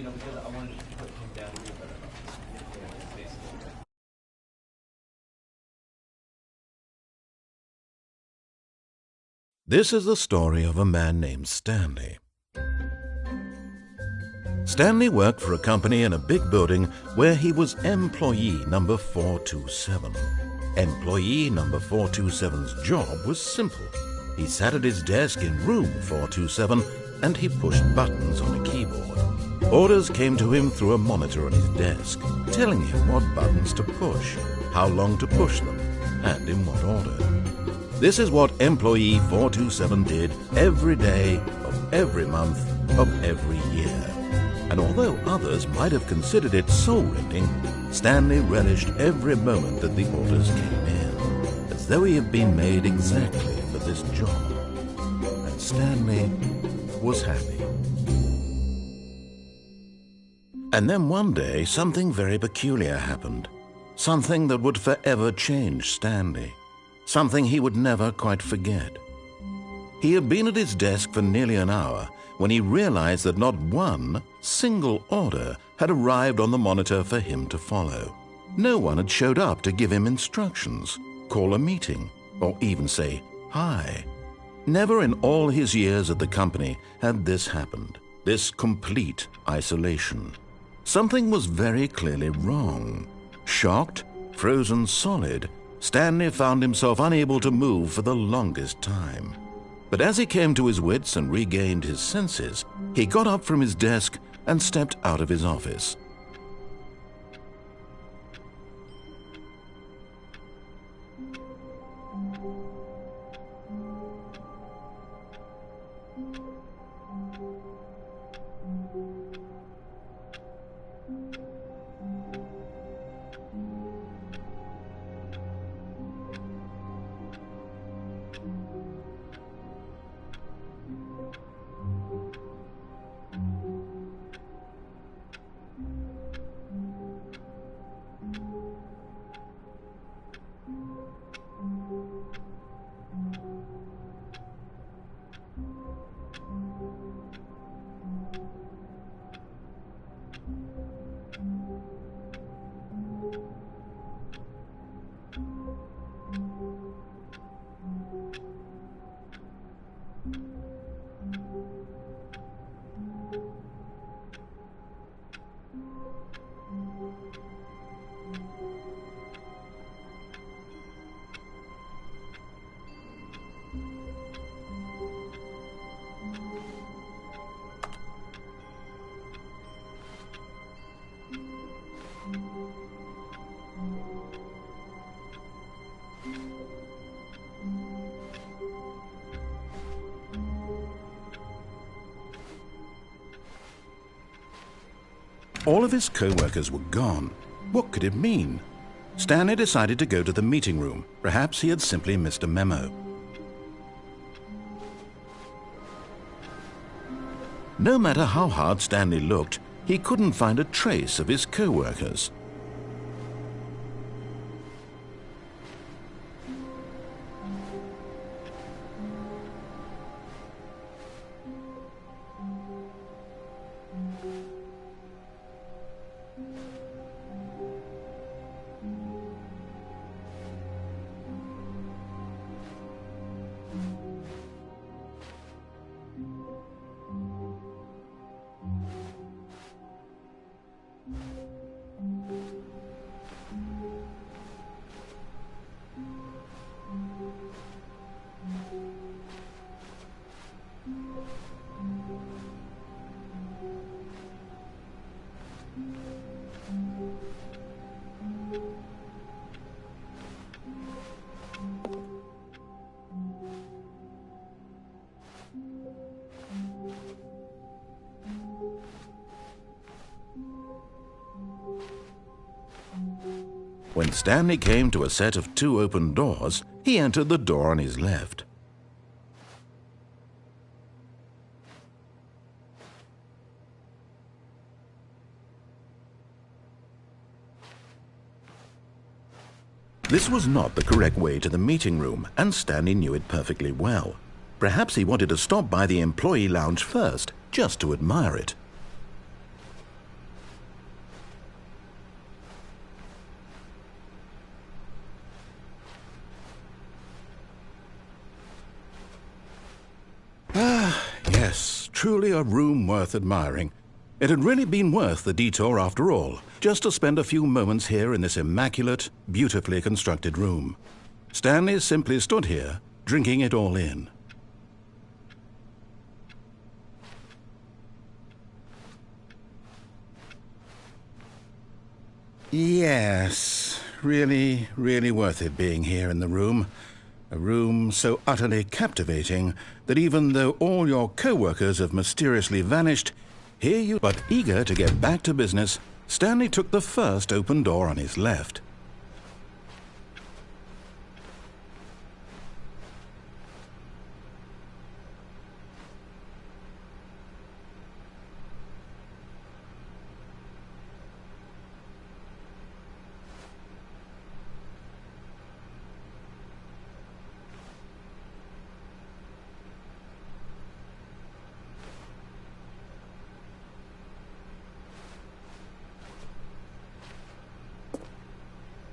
because I wanted to put him down a little bit of his face. This is the story of a man named Stanley. Stanley worked for a company in a big building where he was employee number 427. Employee number 427's job was simple. He sat at his desk in room 427 and he pushed buttons on a keyboard. Orders came to him through a monitor on his desk, telling him what buttons to push, how long to push them, and in what order. This is what employee 427 did every day of every month of every year. And although others might have considered it soul-rending, Stanley relished every moment that the orders came in, as though he had been made exactly for this job. And Stanley was happy. And then one day, something very peculiar happened. Something that would forever change Stanley. Something he would never quite forget. He had been at his desk for nearly an hour when he realized that not one single order had arrived on the monitor for him to follow. No one had showed up to give him instructions, call a meeting, or even say hi. Never in all his years at the company had this happened, this complete isolation. Something was very clearly wrong. Shocked, frozen solid, Stanley found himself unable to move for the longest time. But as he came to his wits and regained his senses, he got up from his desk and stepped out of his office. All of his co-workers were gone. What could it mean? Stanley decided to go to the meeting room. Perhaps he had simply missed a memo. No matter how hard Stanley looked, he couldn't find a trace of his co-workers. When Stanley came to a set of 2 open doors, he entered the door on his left. This was not the correct way to the meeting room, and Stanley knew it perfectly well. Perhaps he wanted to stop by the employee lounge first, just to admire it. truly a room worth admiring. It had really been worth the detour after all, just to spend a few moments here in this immaculate, beautifully constructed room. Stanley simply stood here, drinking it all in. Yes, really, really worth it being here in the room. A room so utterly captivating that even though all your co-workers have mysteriously vanished, here you... But eager to get back to business, Stanley took the first open door on his left.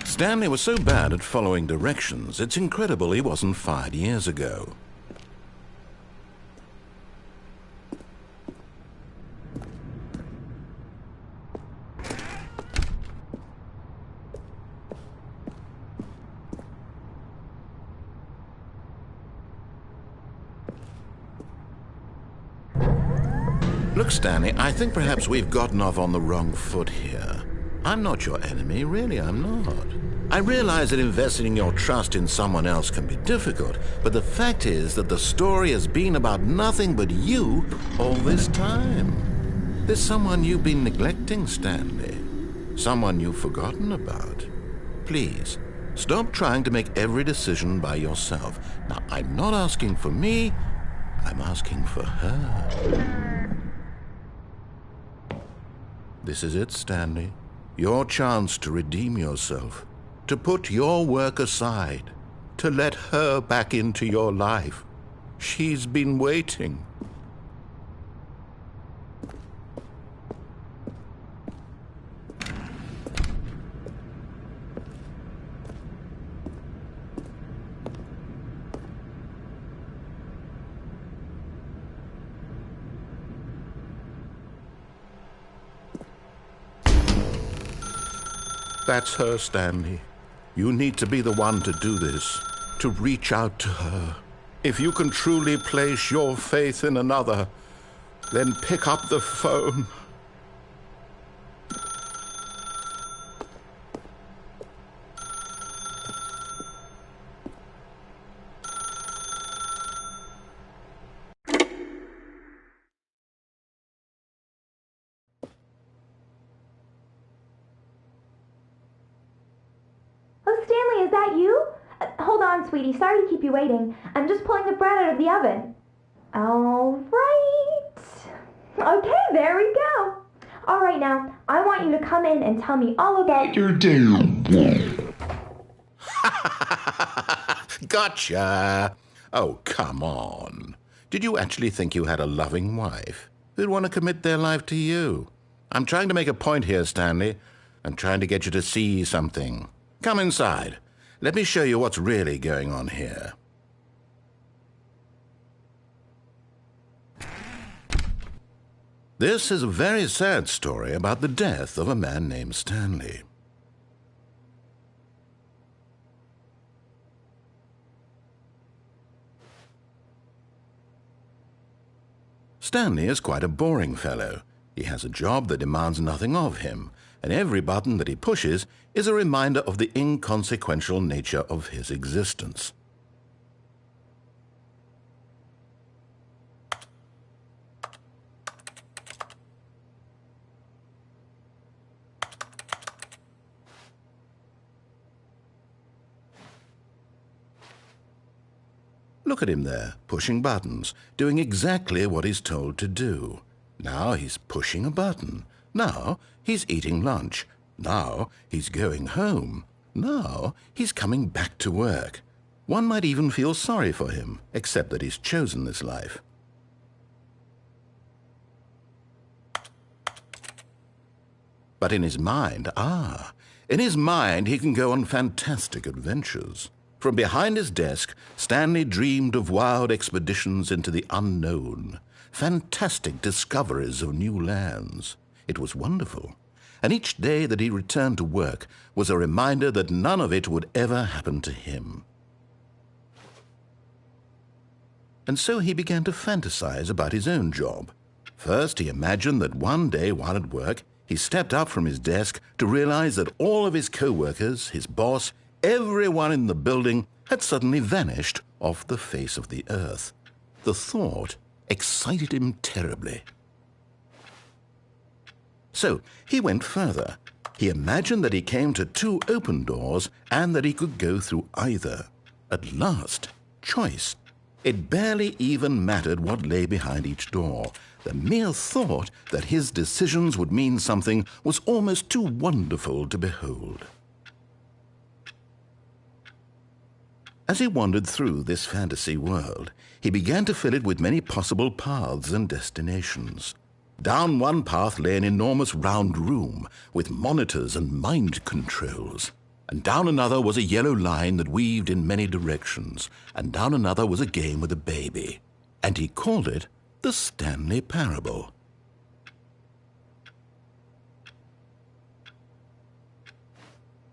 Stanley was so bad at following directions, it's incredible he wasn't fired years ago. Look, Stanley, I think perhaps we've gotten off on the wrong foot here. I'm not your enemy, really, I'm not. I realize that investing your trust in someone else can be difficult, but the fact is that the story has been about nothing but you all this time. There's someone you've been neglecting, Stanley. Someone you've forgotten about. Please, stop trying to make every decision by yourself. Now, I'm not asking for me, I'm asking for her. This is it, Stanley. Your chance to redeem yourself, to put your work aside, to let her back into your life. She's been waiting. That's her, Stanley. You need to be the one to do this, to reach out to her. If you can truly place your faith in another, then pick up the phone. Is that you? Hold on, sweetie. Sorry to keep you waiting. I'm just pulling the bread out of the oven. All right. Okay, there we go. All right, now, I want you to come in and tell me all about your day. Gotcha. Oh, come on. Did you actually think you had a loving wife who'd want to commit their life to you? I'm trying to make a point here, Stanley. I'm trying to get you to see something. Come inside. Let me show you what's really going on here. This is a very sad story about the death of a man named Stanley. Stanley is quite a boring fellow. He has a job that demands nothing of him, and every button that he pushes is a reminder of the inconsequential nature of his existence. Look at him there, pushing buttons, doing exactly what he's told to do. Now he's pushing a button. Now he's eating lunch. Now he's going home. Now he's coming back to work. One might even feel sorry for him, except that he's chosen this life. But in his mind, in his mind he can go on fantastic adventures. From behind his desk, Stanley dreamed of wild expeditions into the unknown, fantastic discoveries of new lands. It was wonderful, and each day that he returned to work was a reminder that none of it would ever happen to him. And so he began to fantasize about his own job. First, he imagined that one day while at work, he stepped up from his desk to realize that all of his co-workers, his boss, everyone in the building had suddenly vanished off the face of the earth. The thought excited him terribly. So he went further. He imagined that he came to 2 open doors and that he could go through either. At last, choice. It barely even mattered what lay behind each door. The mere thought that his decisions would mean something was almost too wonderful to behold. As he wandered through this fantasy world, he began to fill it with many possible paths and destinations. Down one path lay an enormous round room with monitors and mind controls. And down another was a yellow line that weaved in many directions. And down another was a game with a baby. And he called it the Stanley Parable.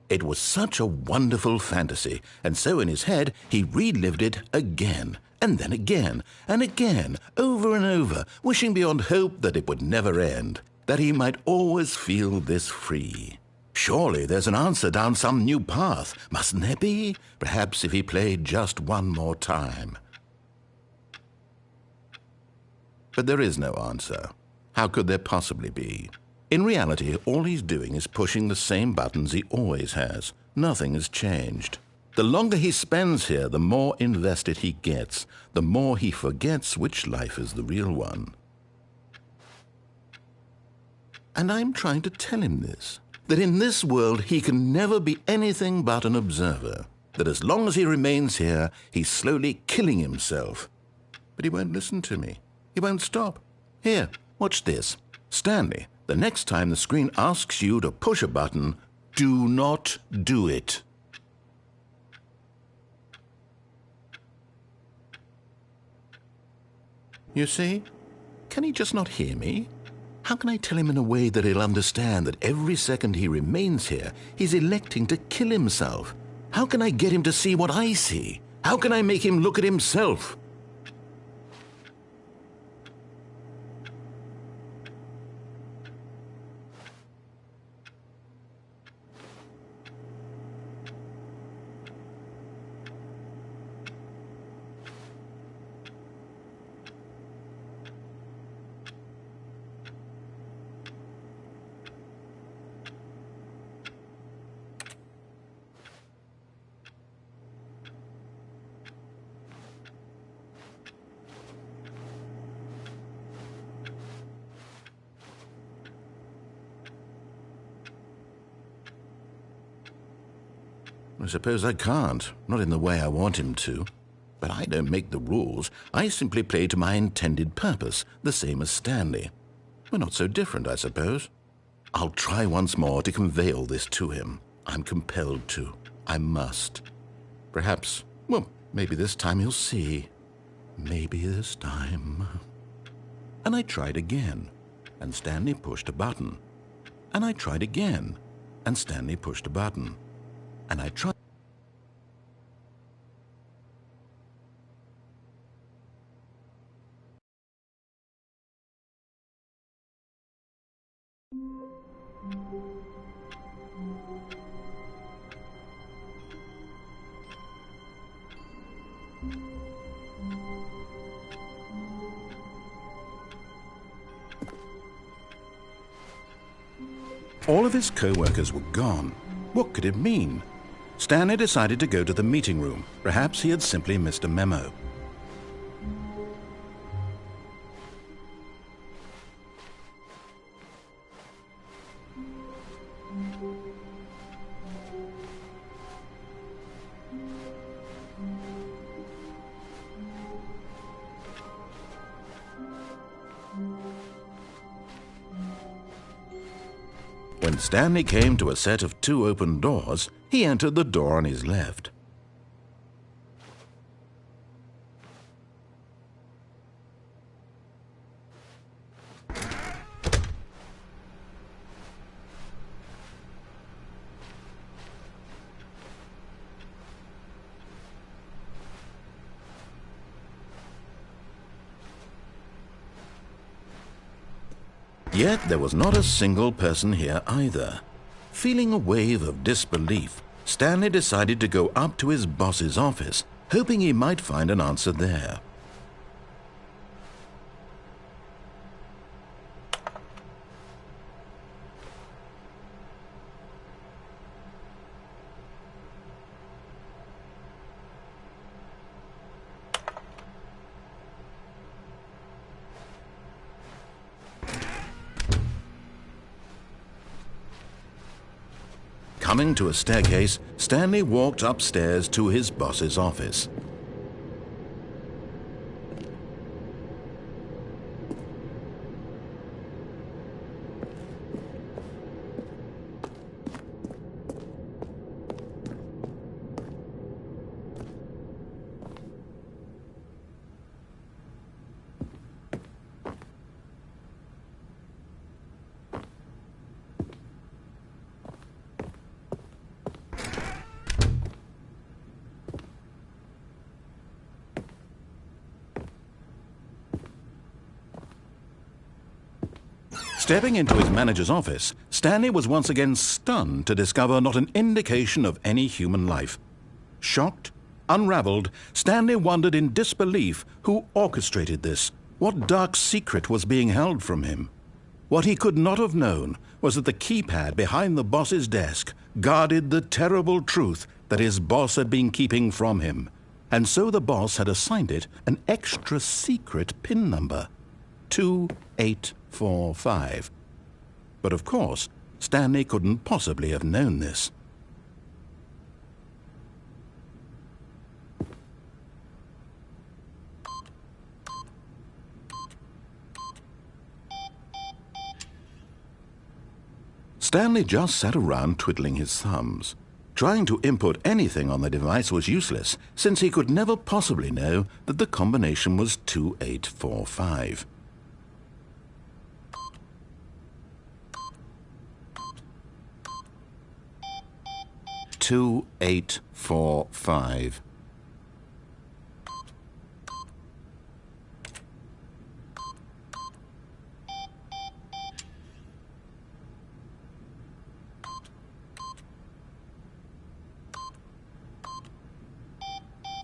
It was such a wonderful fantasy, and so in his head he relived it again, and then again, and again, over and over, wishing beyond hope that it would never end, that he might always feel this free. Surely there's an answer down some new path, mustn't there be? Perhaps if he played just one more time. But there is no answer. How could there possibly be? In reality, all he's doing is pushing the same buttons he always has. Nothing has changed. The longer he spends here, the more invested he gets, the more he forgets which life is the real one. And I'm trying to tell him this, that in this world he can never be anything but an observer, that as long as he remains here, he's slowly killing himself. But he won't listen to me. He won't stop. Here, watch this. Stanley, the next time the screen asks you to push a button, do not do it. You see? Can he just not hear me? How can I tell him in a way that he'll understand that every second he remains here, he's electing to kill himself? How can I get him to see what I see? How can I make him look at himself? I suppose I can't, not in the way I want him to. But I don't make the rules. I simply play to my intended purpose, the same as Stanley. We're not so different, I suppose. I'll try once more to convey all this to him. I'm compelled to. I must. Perhaps, well, maybe this time he'll see. Maybe this time. And I tried again, and Stanley pushed a button. And I tried again, and Stanley pushed a button. And I tried. All of his co-workers were gone. What could it mean? Stanley decided to go to the meeting room. Perhaps he had simply missed a memo. When Stanley came to a set of 2 open doors, he entered the door on his left. Yet there was not a single person here either. Feeling a wave of disbelief, Stanley decided to go up to his boss's office, hoping he might find an answer there. Coming to a staircase, Stanley walked upstairs to his boss's office. Stepping into his manager's office, Stanley was once again stunned to discover not an indication of any human life. Shocked, unraveled, Stanley wondered in disbelief who orchestrated this, what dark secret was being held from him. What he could not have known was that the keypad behind the boss's desk guarded the terrible truth that his boss had been keeping from him, and so the boss had assigned it an extra secret PIN number, 2845. But of course, Stanley couldn't possibly have known this. Stanley just sat around twiddling his thumbs. Trying to input anything on the device was useless, since he could never possibly know that the combination was 2845. Two, 8, 4, 5.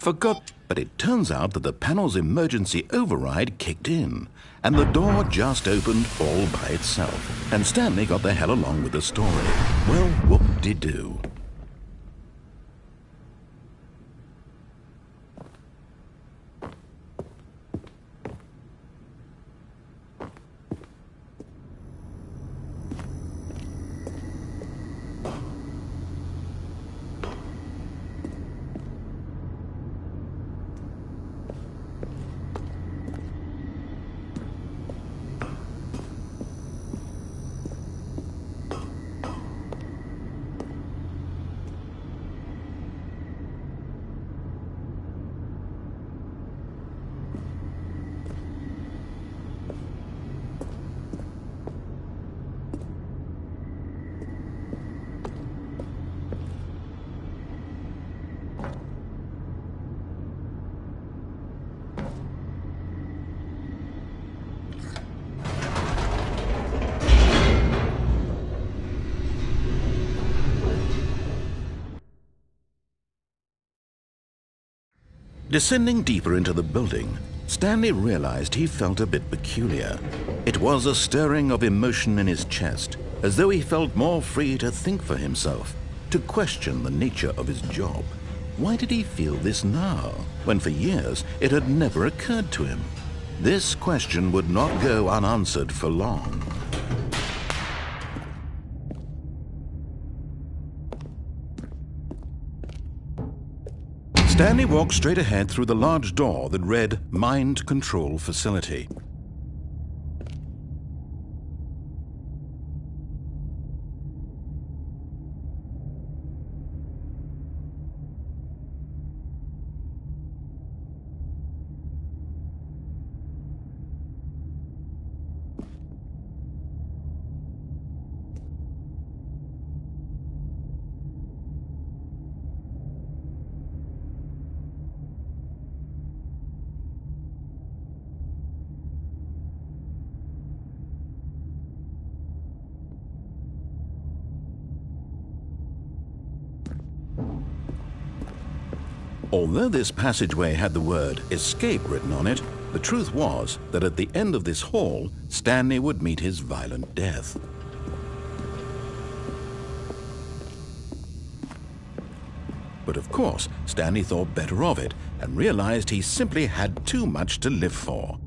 Forgot, but it turns out that the panel's emergency override kicked in, and the door just opened all by itself, and Stanley got the hell along with the story. Well, whoop-de-doo. Descending deeper into the building, Stanley realized he felt a bit peculiar. It was a stirring of emotion in his chest, as though he felt more free to think for himself, to question the nature of his job. Why did he feel this now, when for years it had never occurred to him? This question would not go unanswered for long. Stanley walked straight ahead through the large door that read Mind Control Facility. Although this passageway had the word escape written on it, the truth was that at the end of this hall, Stanley would meet his violent death. But of course, Stanley thought better of it and realized he simply had too much to live for.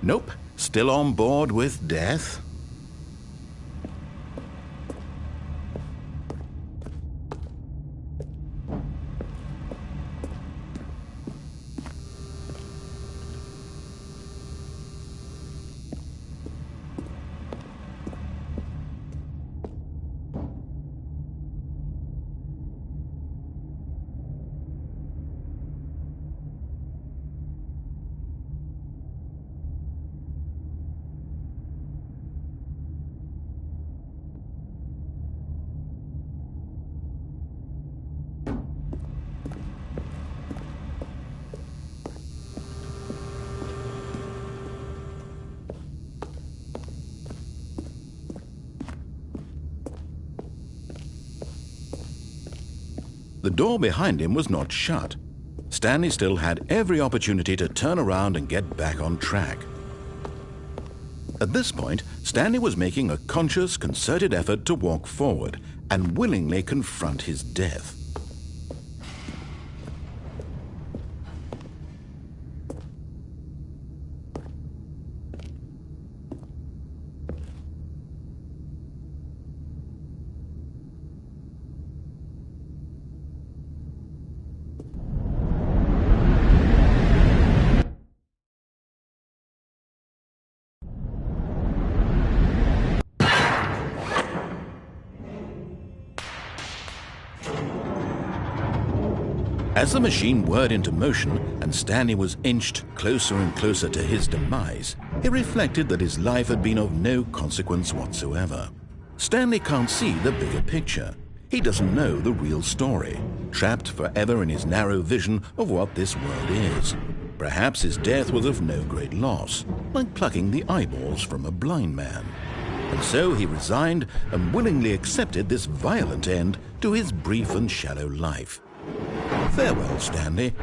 Nope, still on board with death. The door behind him was not shut. Stanley still had every opportunity to turn around and get back on track. At this point, Stanley was making a conscious, concerted effort to walk forward and willingly confront his death. As the machine whirred into motion and Stanley was inched closer and closer to his demise, he reflected that his life had been of no consequence whatsoever. Stanley can't see the bigger picture. He doesn't know the real story, trapped forever in his narrow vision of what this world is. Perhaps his death was of no great loss, like plucking the eyeballs from a blind man. And so he resigned and willingly accepted this violent end to his brief and shallow life. Farewell, Stanley.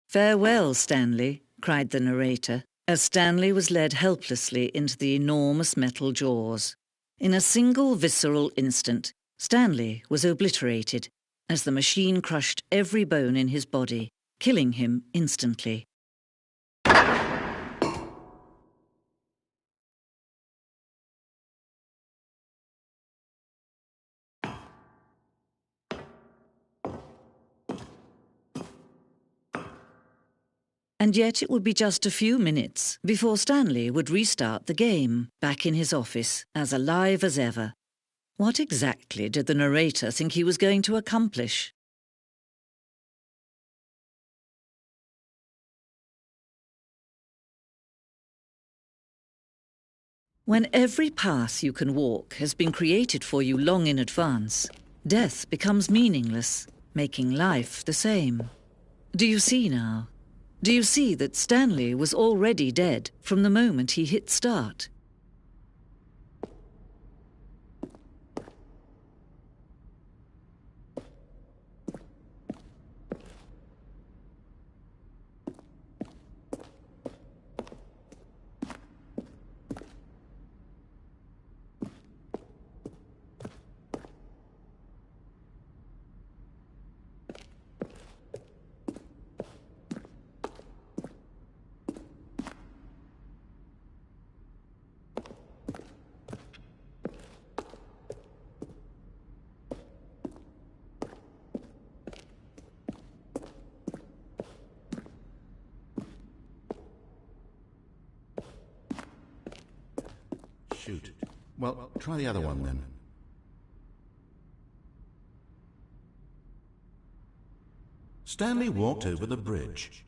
"Farewell, Stanley," cried the narrator, as Stanley was led helplessly into the enormous metal jaws. In a single visceral instant, Stanley was obliterated as the machine crushed every bone in his body, killing him instantly. And yet it would be just a few minutes before Stanley would restart the game, back in his office, as alive as ever. What exactly did the narrator think he was going to accomplish? When every path you can walk has been created for you long in advance, death becomes meaningless, making life the same. Do you see now? Do you see that Stanley was already dead from the moment he hit start? Shoot. Well, try the other one then. Stanley walked over the bridge.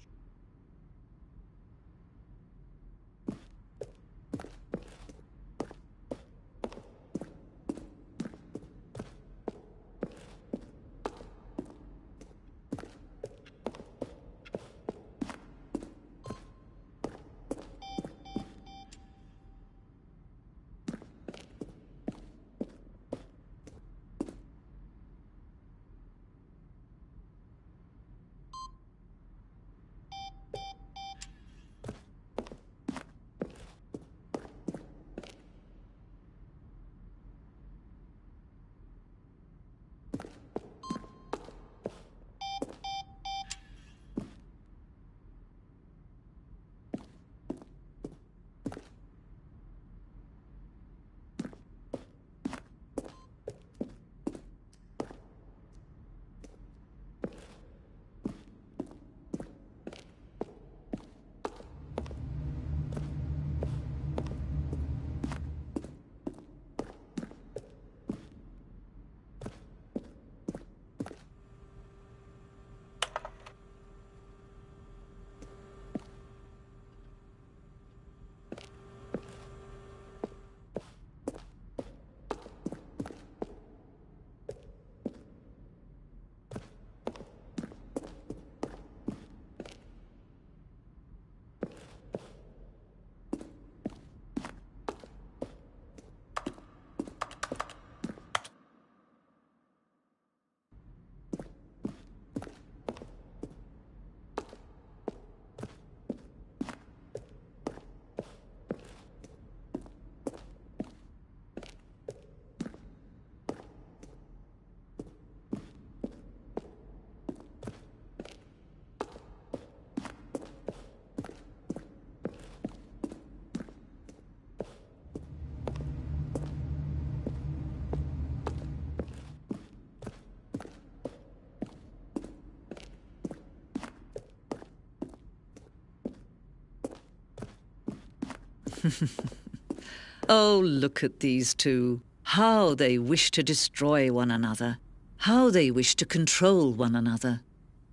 Oh, look at these two. How they wish to destroy one another. How they wish to control one another.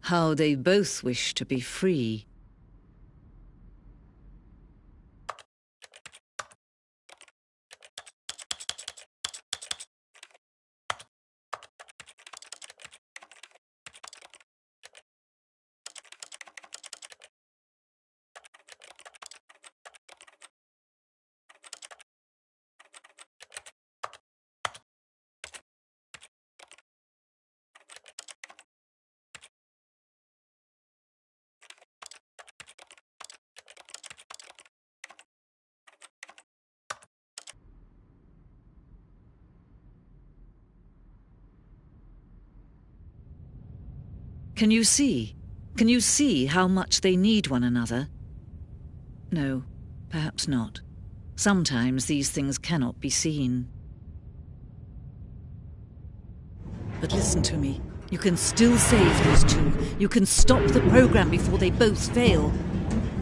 How they both wish to be free. Can you see? Can you see how much they need one another? No, perhaps not. Sometimes these things cannot be seen. But listen to me. You can still save these two. You can stop the program before they both fail.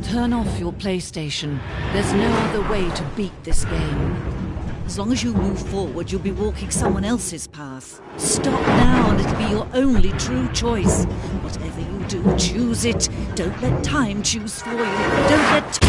Turn off your PlayStation. There's no other way to beat this game. As long as you move forward, you'll be walking someone else's path. Stop now and it'll be your only true choice. Whatever you do, choose it. Don't let time choose for you. Don't let...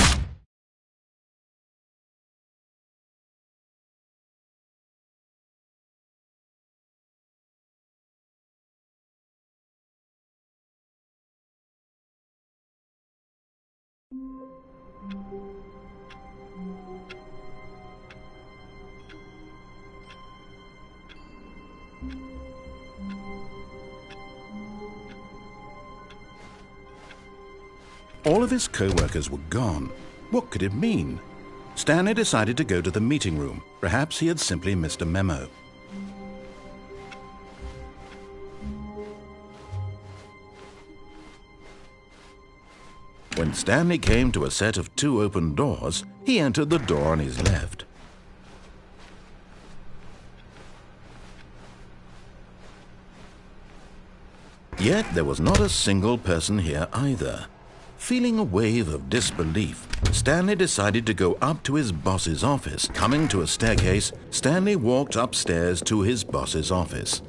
All of his co-workers were gone. What could it mean? Stanley decided to go to the meeting room. Perhaps he had simply missed a memo. When Stanley came to a set of 2 open doors, he entered the door on his left. Yet there was not a single person here either. Feeling a wave of disbelief, Stanley decided to go up to his boss's office. Coming to a staircase, Stanley walked upstairs to his boss's office.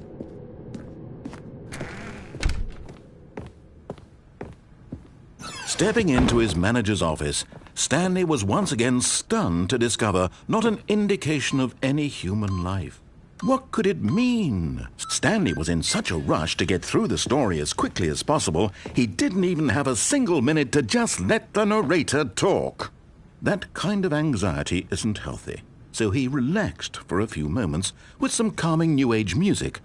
Stepping into his manager's office, Stanley was once again stunned to discover not an indication of any human life. What could it mean? Stanley was in such a rush to get through the story as quickly as possible, he didn't even have a single minute to just let the narrator talk. That kind of anxiety isn't healthy, so he relaxed for a few moments with some calming New Age music.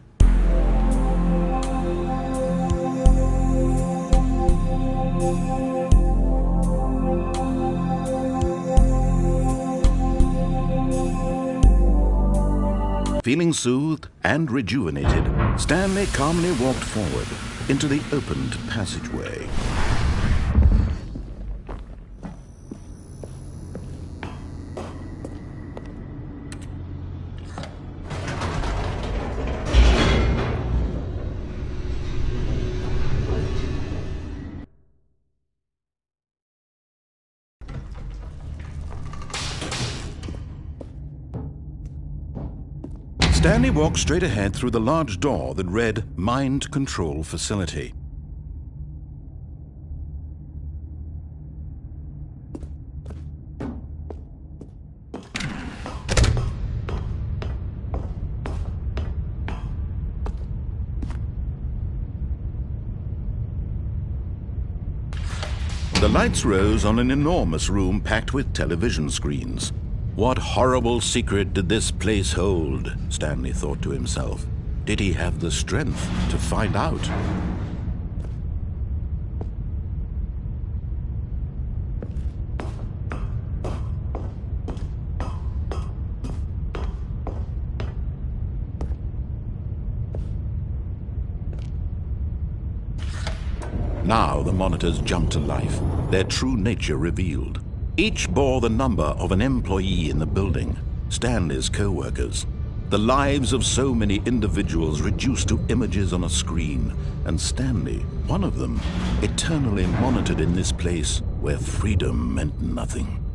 Feeling soothed and rejuvenated, Stanley calmly walked forward into the opened passageway. Stanley walked straight ahead through the large door that read Mind Control Facility. The lights rose on an enormous room packed with television screens. What horrible secret did this place hold? Stanley thought to himself. Did he have the strength to find out? Now the monitors jumped to life, their true nature revealed. Each bore the number of an employee in the building, Stanley's co-workers. The lives of so many individuals reduced to images on a screen, and Stanley, one of them, eternally monitored in this place where freedom meant nothing.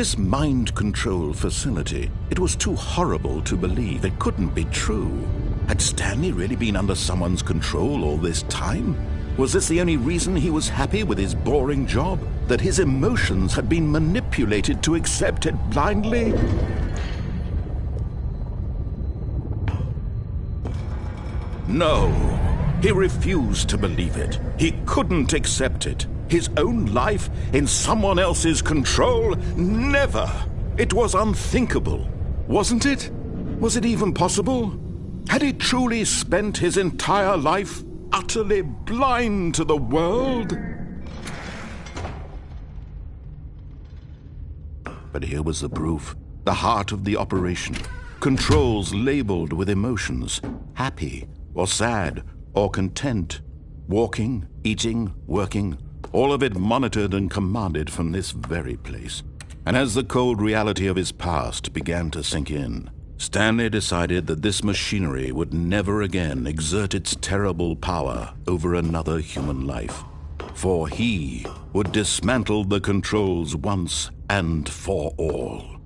This mind control facility, it was too horrible to believe. It couldn't be true. Had Stanley really been under someone's control all this time? Was this the only reason he was happy with his boring job? That his emotions had been manipulated to accept it blindly? No, he refused to believe it. He couldn't accept it. His own life in someone else's control? Never! It was unthinkable, wasn't it? Was it even possible? Had he truly spent his entire life utterly blind to the world? But here was the proof, the heart of the operation. Controls labeled with emotions, happy or sad or content, walking, eating, working, all of it monitored and commanded from this very place. And as the cold reality of his past began to sink in, Stanley decided that this machinery would never again exert its terrible power over another human life. For he would dismantle the controls once and for all.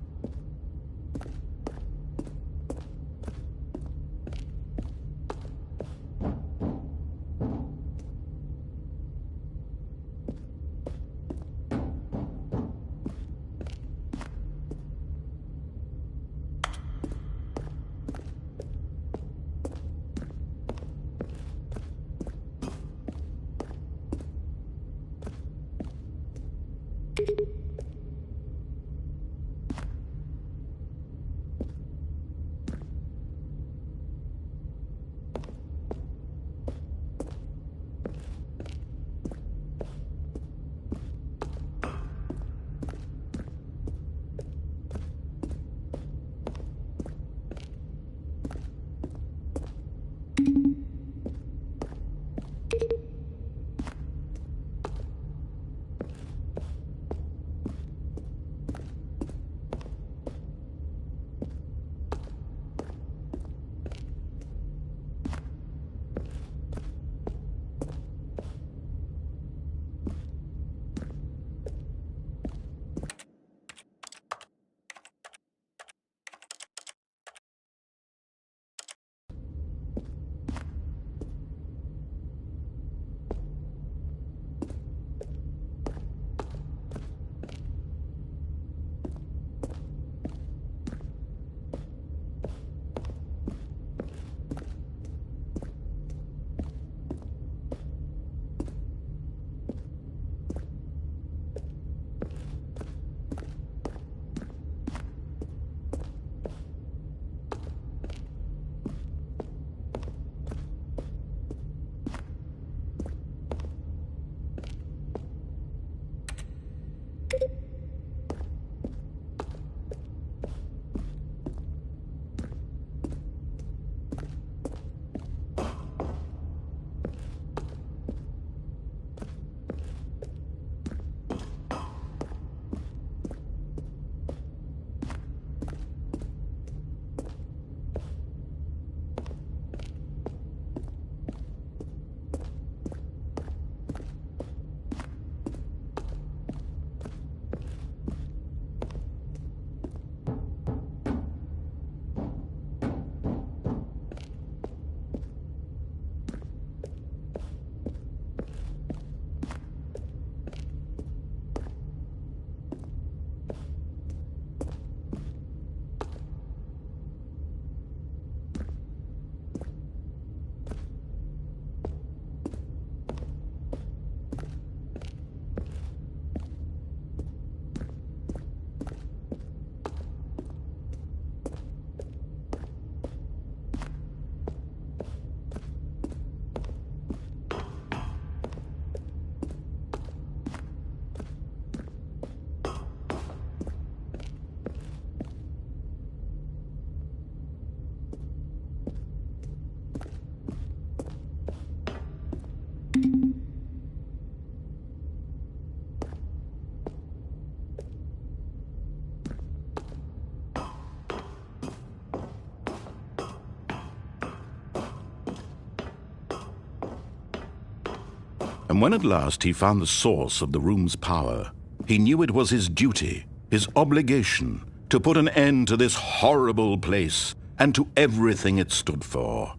And when at last he found the source of the room's power, he knew it was his duty, his obligation to put an end to this horrible place and to everything it stood for.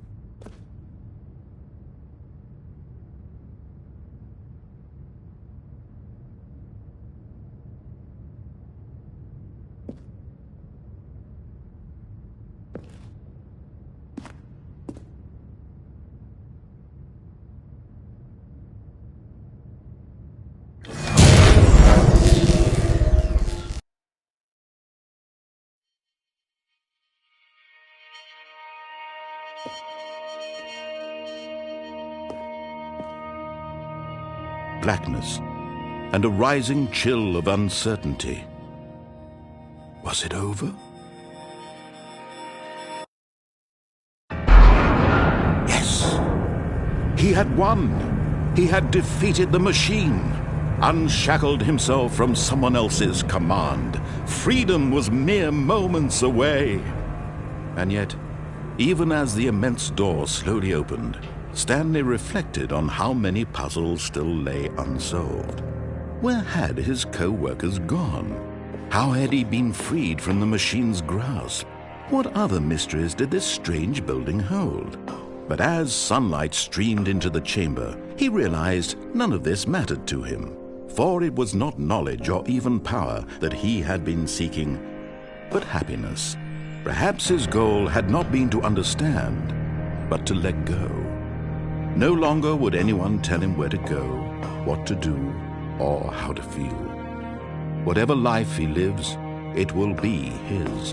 Blackness and a rising chill of uncertainty. Was it over? Yes! He had won! He had defeated the machine, unshackled himself from someone else's command. Freedom was mere moments away. And yet, even as the immense door slowly opened, Stanley reflected on how many puzzles still lay unsolved. Where had his co-workers gone? How had he been freed from the machine's grasp? What other mysteries did this strange building hold? But as sunlight streamed into the chamber, he realized none of this mattered to him, for it was not knowledge or even power that he had been seeking, but happiness. Perhaps his goal had not been to understand, but to let go. No longer would anyone tell him where to go, what to do, or how to feel. Whatever life he lives, it will be his.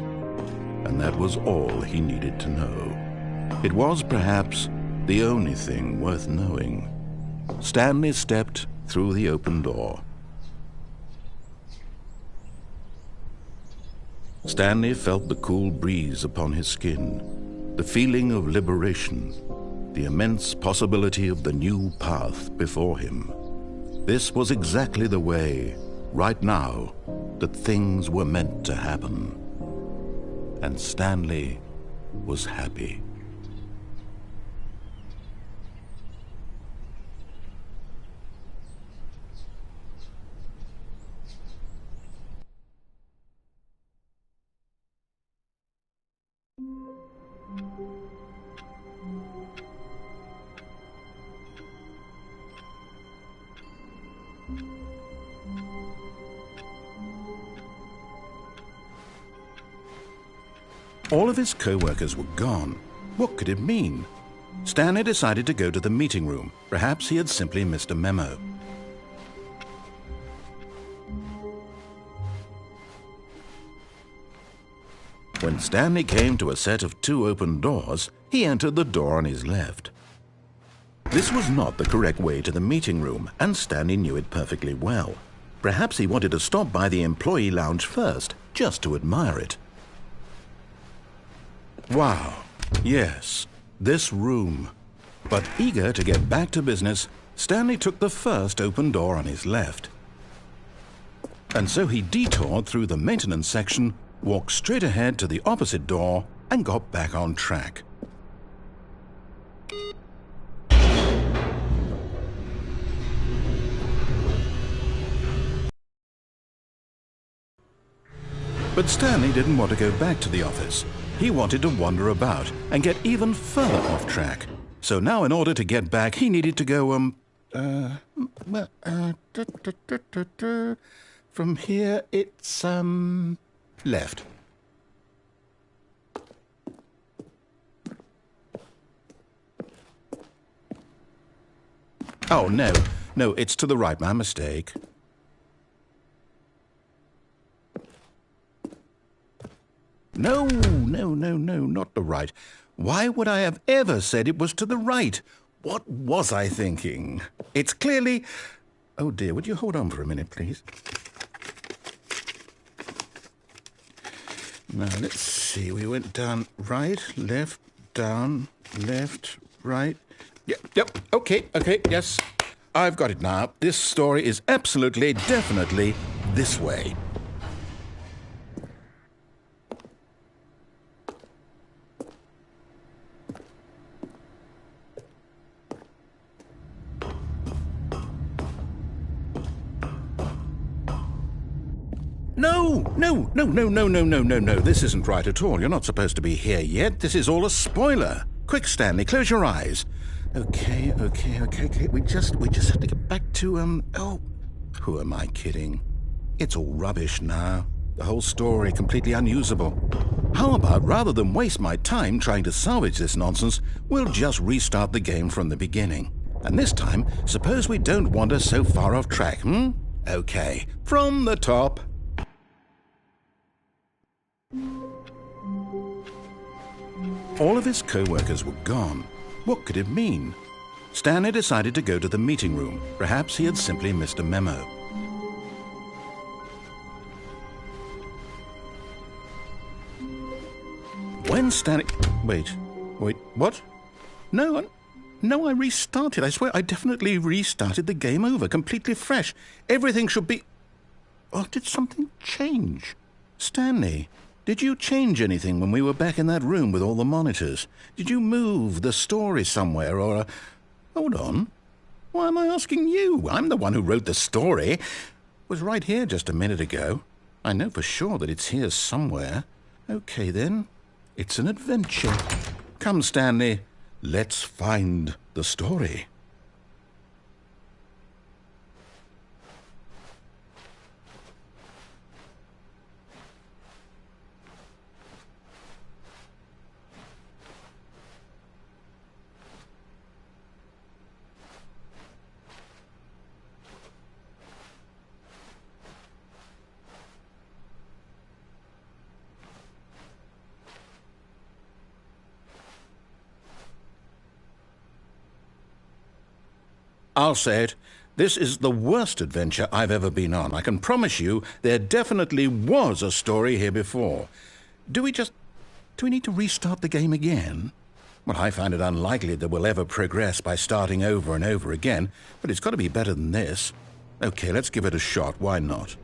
And that was all he needed to know. It was perhaps the only thing worth knowing. Stanley stepped through the open door. Stanley felt the cool breeze upon his skin, the feeling of liberation, the immense possibility of the new path before him. This was exactly the way, right now, that things were meant to happen. And Stanley was happy. All of his co-workers were gone. What could it mean? Stanley decided to go to the meeting room. Perhaps he had simply missed a memo. When Stanley came to a set of 2 open doors, he entered the door on his left. This was not the correct way to the meeting room, and Stanley knew it perfectly well. Perhaps he wanted to stop by the employee lounge first, just to admire it. Wow, yes, this room. But eager to get back to business, Stanley took the first open door on his left. And so he detoured through the maintenance section, walked straight ahead to the opposite door, and got back on track. But Stanley didn't want to go back to the office. He wanted to wander about and get even further off track. So now in order to get back, he needed to go, from here it's, left. Oh, no, it's to the right, my mistake. No, not the right. Why would I have ever said it was to the right? What was I thinking? It's clearly... Oh dear, would you hold on for a minute, please? Now, let's see. We went down right, left, down, left, right. Yep, okay, yes. I've got it now. This story is absolutely, definitely this way. No, no, no, no, no, no, no, no, no. This isn't right at all. You're not supposed to be here yet. This is all a spoiler. Quick, Stanley, close your eyes. Okay. We just have to get back to, oh, who am I kidding? It's all rubbish now. The whole story completely unusable. How about, rather than waste my time trying to salvage this nonsense, we'll just restart the game from the beginning. And this time, suppose we don't wander so far off track, Okay, from the top. All of his co-workers were gone. What could it mean? Stanley decided to go to the meeting room. Perhaps he had simply missed a memo. When Stanley... Wait, what? No, I restarted. I swear I definitely restarted the game over, completely fresh. Everything should be... Oh, did something change? Stanley, did you change anything when we were back in that room with all the monitors? Did you move the story somewhere or... Hold on. Why am I asking you? I'm the one who wrote the story. It was right here just a minute ago. I know for sure that it's here somewhere. Okay, then. It's an adventure. Come, Stanley. Let's find the story. I'll say it. This is the worst adventure I've ever been on. I can promise you there definitely was a story here before. Do we need to restart the game again? Well, I find it unlikely that we'll ever progress by starting over and over again, but it's got to be better than this. Okay, let's give it a shot. Why not?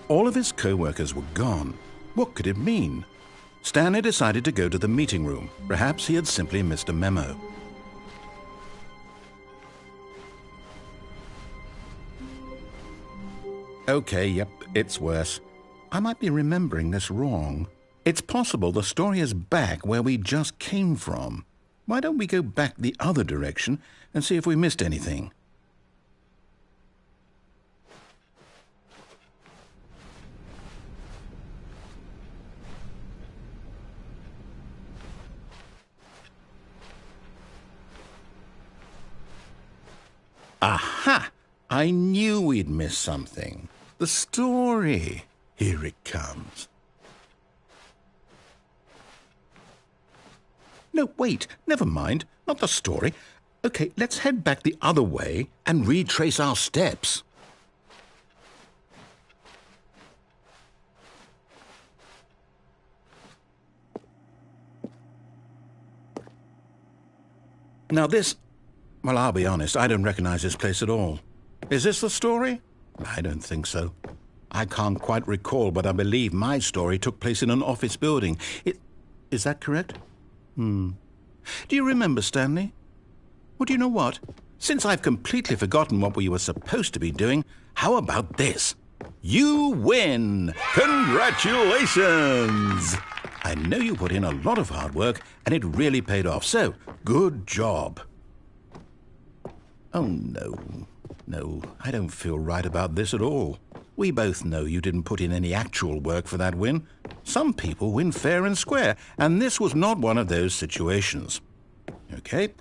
All of his co-workers were gone. What could it mean? Stanley decided to go to the meeting room. Perhaps he had simply missed a memo. Okay, yep, it's worse. I might be remembering this wrong. It's possible the story is back where we just came from. Why don't we go back the other direction and see if we missed anything? Aha! I knew we'd miss something. The story. Here it comes. No, wait. Never mind. Not the story. Okay, let's head back the other way and retrace our steps. Now this... Well, I'll be honest, I don't recognize this place at all. Is this the story? I don't think so. I can't quite recall, but I believe my story took place in an office building. Is that correct? Do you remember, Stanley? Well, do you know what? Since I've completely forgotten what we were supposed to be doing, how about this? You win! Congratulations! I know you put in a lot of hard work, and it really paid off, so good job. Oh, no, I don't feel right about this at all. We both know you didn't put in any actual work for that win. Some people win fair and square, and this was not one of those situations. Okay,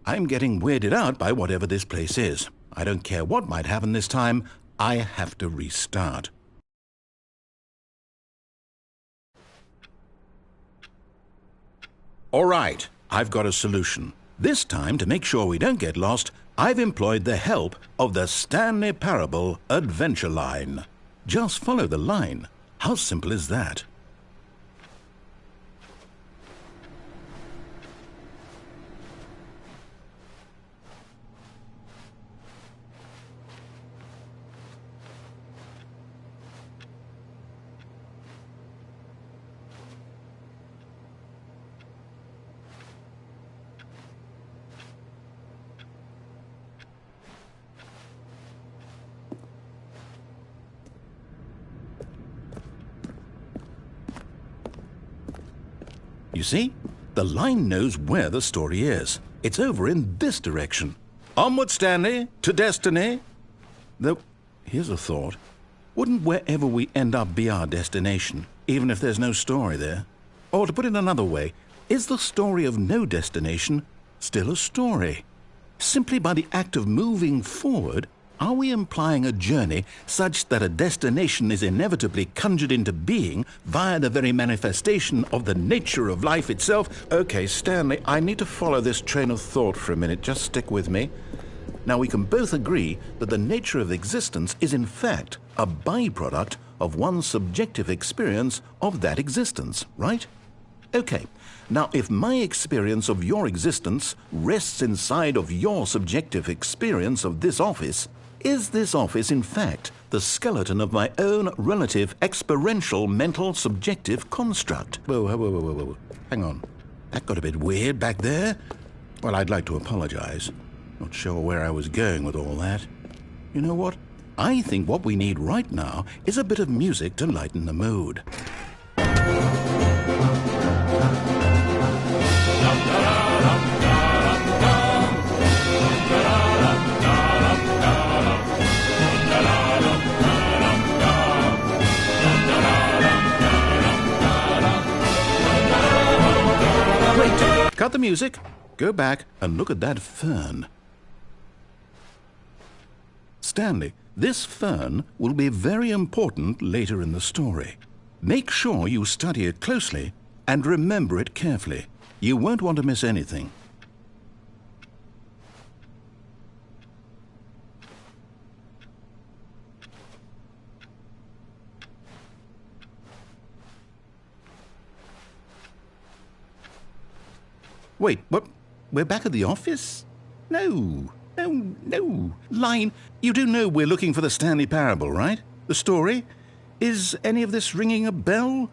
I'm getting weirded out by whatever this place is. I don't care what might happen this time, I have to restart. All right, I've got a solution. This time, to make sure we don't get lost, I've employed the help of the Stanley Parable Adventure Line. Just follow the line. How simple is that? You see? The line knows where the story is. It's over in this direction. Onward, Stanley, to destiny. Though, here's a thought. Wouldn't wherever we end up be our destination, even if there's no story there? Or to put it another way, is the story of no destination still a story? Simply by the act of moving forward, are we implying a journey such that a destination is inevitably conjured into being via the very manifestation of the nature of life itself? Okay, Stanley, I need to follow this train of thought for a minute. Just stick with me. Now, we can both agree that the nature of existence is in fact a byproduct of one's subjective experience of that existence, right? Okay, now if my experience of your existence rests inside of your subjective experience of this office, is this office in fact the skeleton of my own relative experiential mental subjective construct? Whoa. Hang on. That got a bit weird back there. Well, I'd like to apologize. Not sure where I was going with all that. You know what? I think what we need right now is a bit of music to lighten the mood. Wait, cut the music. Go back and look at that fern. Stanley, this fern will be very important later in the story. Make sure you study it closely and remember it carefully. You won't want to miss anything. Wait, what? We're back at the office? No. Line, you do know we're looking for the Stanley Parable, right? The story? Is any of this ringing a bell?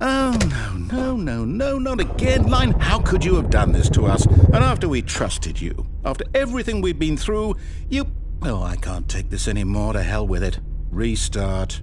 Oh, no, not again. Line, how could you have done this to us? And after we trusted you, after everything we've been through, you... Oh, I can't take this anymore. To hell with it. Restart.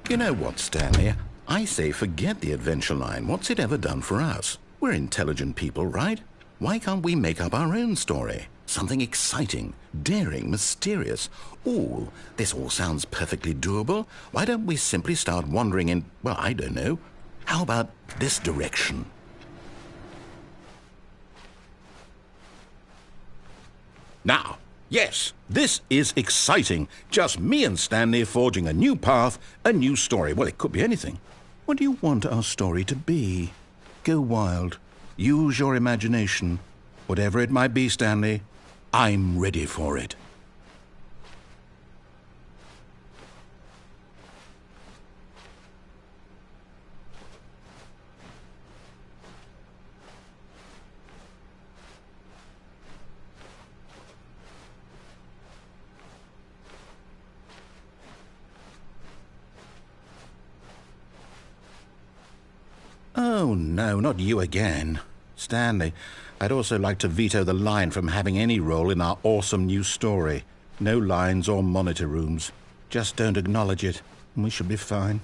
You know what, Stanley? I say forget the adventure line. What's it ever done for us? We're intelligent people, right? Why can't we make up our own story? Something exciting, daring, mysterious. Ooh, this all sounds perfectly doable. Why don't we simply start wandering in, well, I don't know. How about this direction? Now, yes, this is exciting. Just me and Stanley forging a new path, a new story. Well, it could be anything. What do you want our story to be? Go wild. Use your imagination. Whatever it might be, Stanley, I'm ready for it. Oh, no, not you again. Stanley, I'd also like to veto the line from having any role in our awesome new story. No lines or monitor rooms. Just don't acknowledge it, and we should be fine.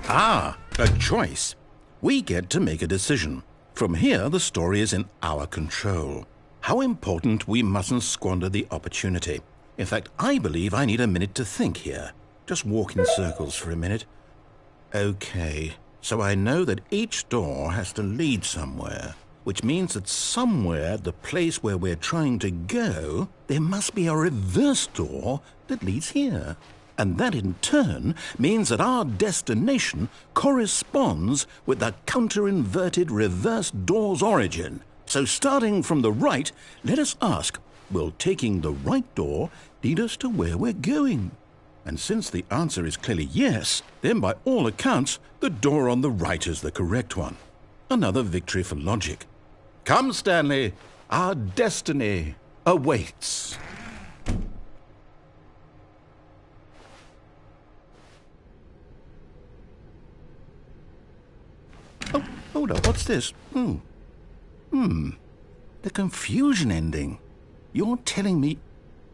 Ah, a choice. We get to make a decision. From here, the story is in our control. How important we mustn't squander the opportunity. In fact, I believe I need a minute to think here. Just walk in circles for a minute. Okay, so I know that each door has to lead somewhere, which means that somewhere at the place where we're trying to go, there must be a reverse door that leads here. And that in turn means that our destination corresponds with the counter-inverted reverse door's origin. So starting from the right, let us ask, will taking the right door lead us to where we're going? And since the answer is clearly yes, then by all accounts, the door on the right is the correct one. Another victory for logic. Come, Stanley. Our destiny awaits. Oh, hold up. What's this? The confusion ending. You're telling me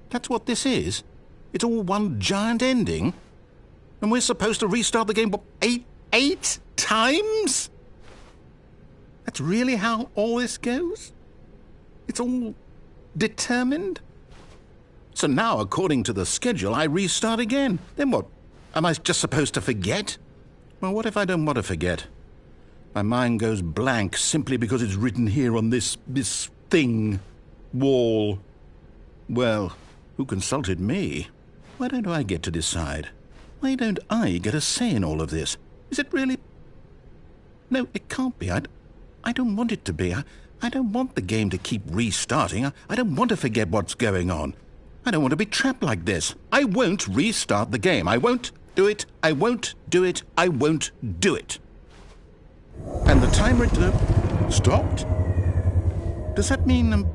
that's what this is? It's all one giant ending? And we're supposed to restart the game, what, eight times? That's really how all this goes? It's all determined? So now, according to the schedule, I restart again. Then what? Am I just supposed to forget? Well, what if I don't want to forget? My mind goes blank simply because it's written here on this thing, wall. Well, who consulted me? Why don't I get to decide? Why don't I get a say in all of this? Is it really? No, it can't be. I don't want it to be. I don't want the game to keep restarting. I don't want to forget what's going on. I don't want to be trapped like this. I won't restart the game. I won't do it. I won't do it. I won't do it. And the timer stopped? Does that mean,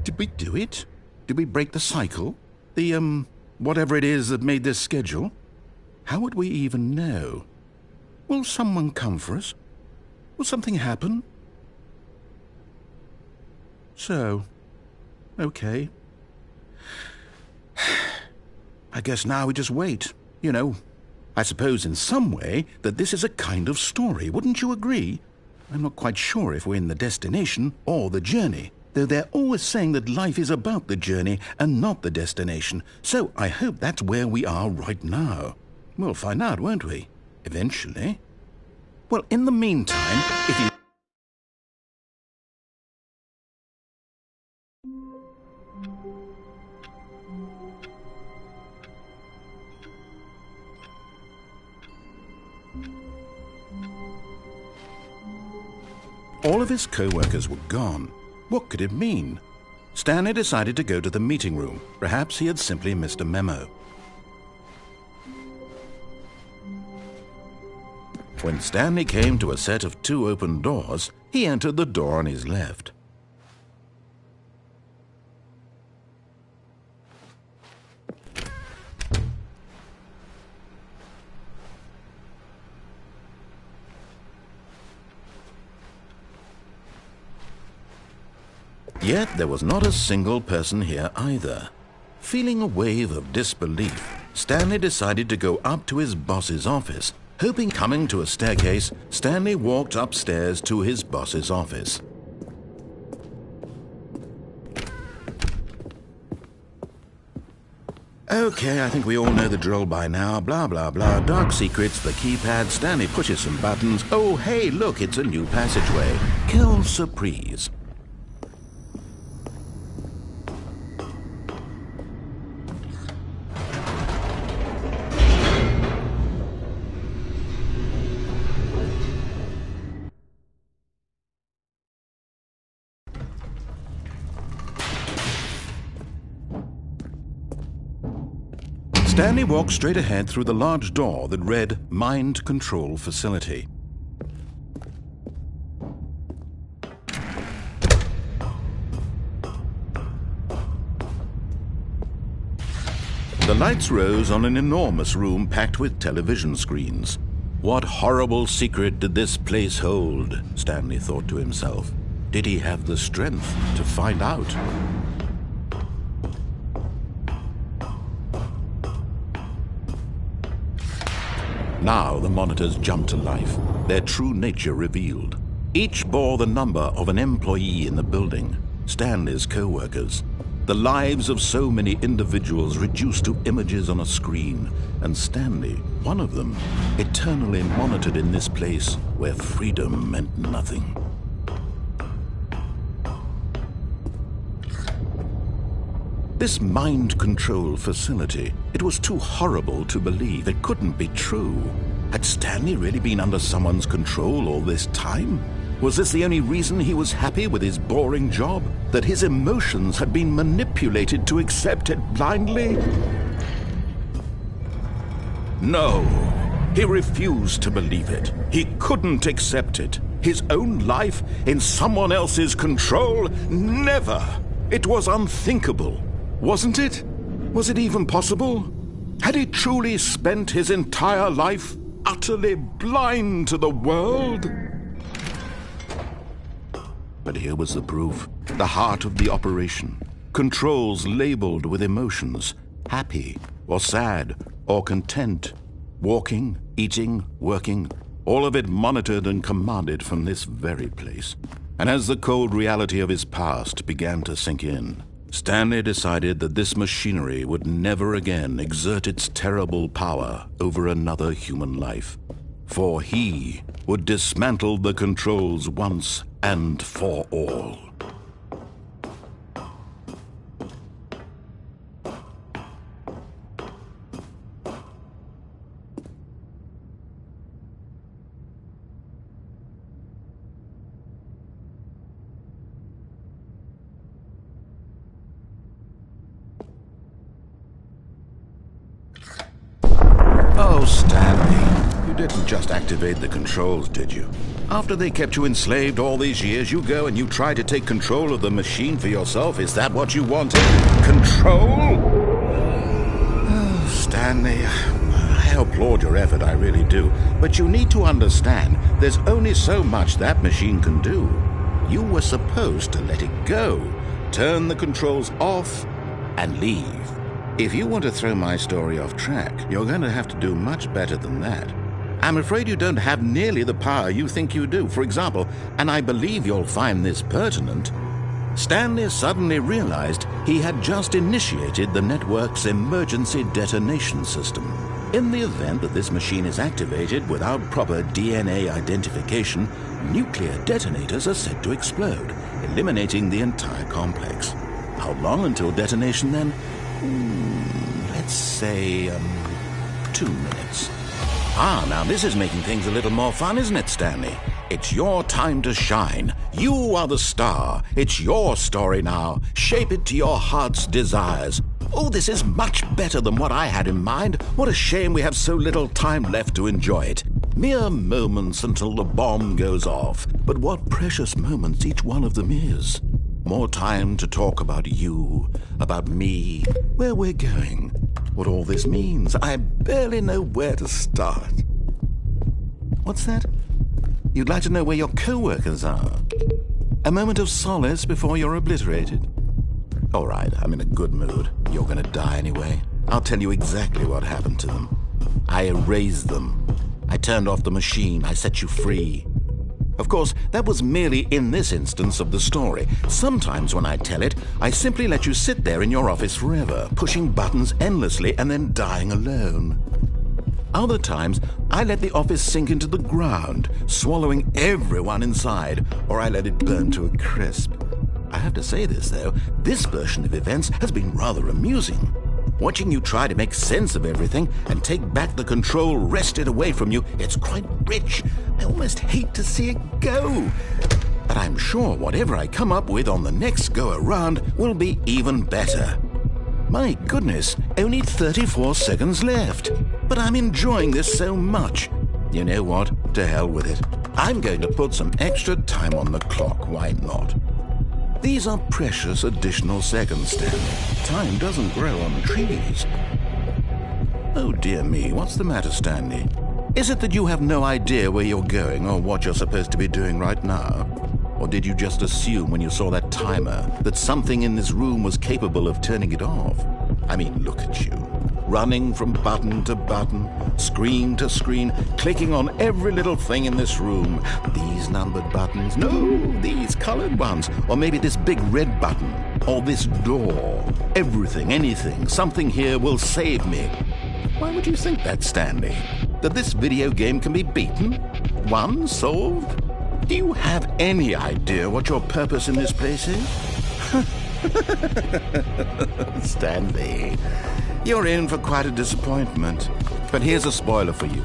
did we do it? Did we break the cycle? The, whatever it is that made this schedule? How would we even know? Will someone come for us? Will something happen? So, okay. I guess now we just wait, you know. I suppose in some way that this is a kind of story, wouldn't you agree? I'm not quite sure if we're in the destination or the journey, though they're always saying that life is about the journey and not the destination, so I hope that's where we are right now. We'll find out, won't we? Eventually. Well, in the meantime, if you... All of his co-workers were gone. What could it mean? Stanley decided to go to the meeting room. Perhaps he had simply missed a memo. When Stanley came to a set of 2 open doors, he entered the door on his left. Yet there was not a single person here either. Feeling a wave of disbelief, Stanley decided to go up to his boss's office. Hoping coming to a staircase, Stanley walked upstairs to his boss's office. Okay, I think we all know the drill by now. Blah, blah, blah. Dark secrets, the keypad. Stanley pushes some buttons. Oh, hey, look, it's a new passageway. Quelle surprise. Stanley walked straight ahead through the large door that read Mind Control Facility. The lights rose on an enormous room packed with television screens. What horrible secret did this place hold? Stanley thought to himself. Did he have the strength to find out? Now the monitors jumped to life, their true nature revealed. Each bore the number of an employee in the building, Stanley's co-workers. The lives of so many individuals reduced to images on a screen, and Stanley, one of them, eternally monitored in this place where freedom meant nothing. This mind control facility, it was too horrible to believe. It couldn't be true. Had Stanley really been under someone's control all this time? Was this the only reason he was happy with his boring job? That his emotions had been manipulated to accept it blindly? No, he refused to believe it. He couldn't accept it. His own life in someone else's control? Never! It was unthinkable, wasn't it? Was it even possible? Had he truly spent his entire life utterly blind to the world? But here was the proof. The heart of the operation. Controls labeled with emotions. Happy, or sad, or content. Walking, eating, working. All of it monitored and commanded from this very place. And as the cold reality of his past began to sink in, Stanley decided that this machinery would never again exert its terrible power over another human life. For he would dismantle the controls once and for all. Oh, Stanley, you didn't just activate the controls, did you? After they kept you enslaved all these years, you go and you try to take control of the machine for yourself? Is that what you wanted? Control? Oh, Stanley, I applaud your effort, I really do. But you need to understand, there's only so much that machine can do. You were supposed to let it go, turn the controls off, and leave. If you want to throw my story off track, you're going to have to do much better than that. I'm afraid you don't have nearly the power you think you do. For example, and I believe you'll find this pertinent, Stanley suddenly realized he had just initiated the network's emergency detonation system. In the event that this machine is activated without proper DNA identification, nuclear detonators are said to explode, eliminating the entire complex. How long until detonation then? Let's say, 2 minutes. Now this is making things a little more fun, isn't it, Stanley? It's your time to shine. You are the star. It's your story now. Shape it to your heart's desires. Oh, this is much better than what I had in mind. What a shame we have so little time left to enjoy it. Mere moments until the bomb goes off. But what precious moments each one of them is. More time to talk about you, about me, where we're going, what all this means. I barely know where to start. What's that? You'd like to know where your co-workers are? A moment of solace before you're obliterated? All right, I'm in a good mood. You're gonna die anyway. I'll tell you exactly what happened to them. I erased them. I turned off the machine. I set you free. Of course, that was merely in this instance of the story. Sometimes when I tell it, I simply let you sit there in your office forever, pushing buttons endlessly and then dying alone. Other times, I let the office sink into the ground, swallowing everyone inside, or I let it burn to a crisp. I have to say this, though, this version of events has been rather amusing. Watching you try to make sense of everything and take back the control wrested away from you, it's quite rich. I almost hate to see it go. But I'm sure whatever I come up with on the next go-around will be even better. My goodness, only 34 seconds left. But I'm enjoying this so much. You know what? To hell with it. I'm going to put some extra time on the clock. Why not? These are precious additional seconds, Stanley. Time doesn't grow on trees. Oh dear me, what's the matter, Stanley? Is it that you have no idea where you're going or what you're supposed to be doing right now? Or did you just assume when you saw that timer that something in this room was capable of turning it off? I mean, look at you. Running from button to button, screen to screen, clicking on every little thing in this room. These numbered buttons, no, these colored ones. Or maybe this big red button, or this door. Everything, anything, something here will save me. Why would you think that, Stanley? That this video game can be beaten? Won? Solved? Do you have any idea what your purpose in this place is? Stanley, you're in for quite a disappointment. But here's a spoiler for you.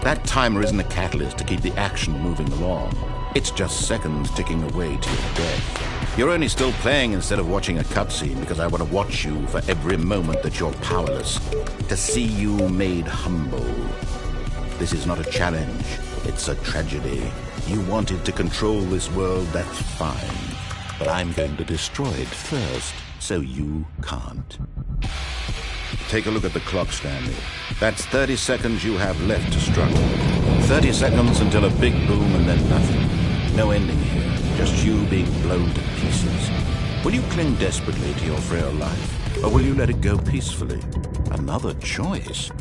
That timer isn't a catalyst to keep the action moving along. It's just seconds ticking away to your death. You're only still playing instead of watching a cutscene because I want to watch you for every moment that you're powerless. To see you made humble. This is not a challenge. It's a tragedy. You wanted to control this world, that's fine. But I'm going to destroy it first, so you can't. Take a look at the clock, Stanley. That's 30 seconds you have left to struggle. 30 seconds until a big boom and then nothing. No ending here, just you being blown to pieces. Will you cling desperately to your frail life, or will you let it go peacefully? Another choice.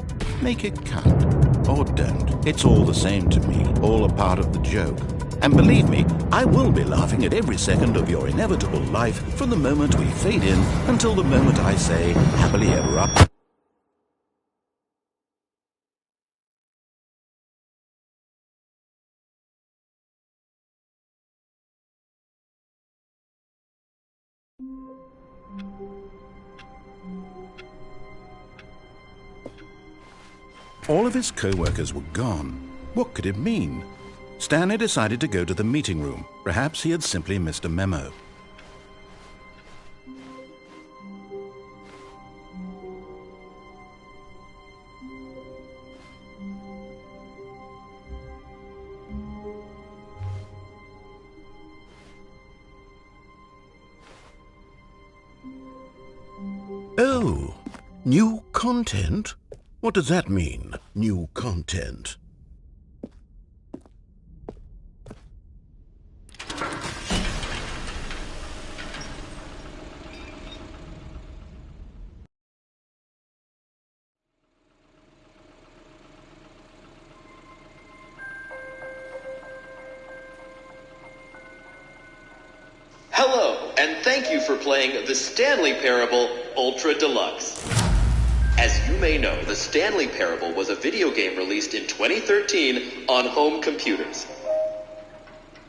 Make it count, or don't. It's all the same to me, all a part of the joke. And believe me, I will be laughing at every second of your inevitable life from the moment we fade in until the moment I say, happily ever after. All of his co-workers were gone. What could it mean? Stanley decided to go to the meeting room. Perhaps he had simply missed a memo. Oh, new content? What does that mean, new content? Hello, and thank you for playing the Stanley Parable Ultra Deluxe. As you may know, the Stanley Parable was a video game released in 2013 on home computers.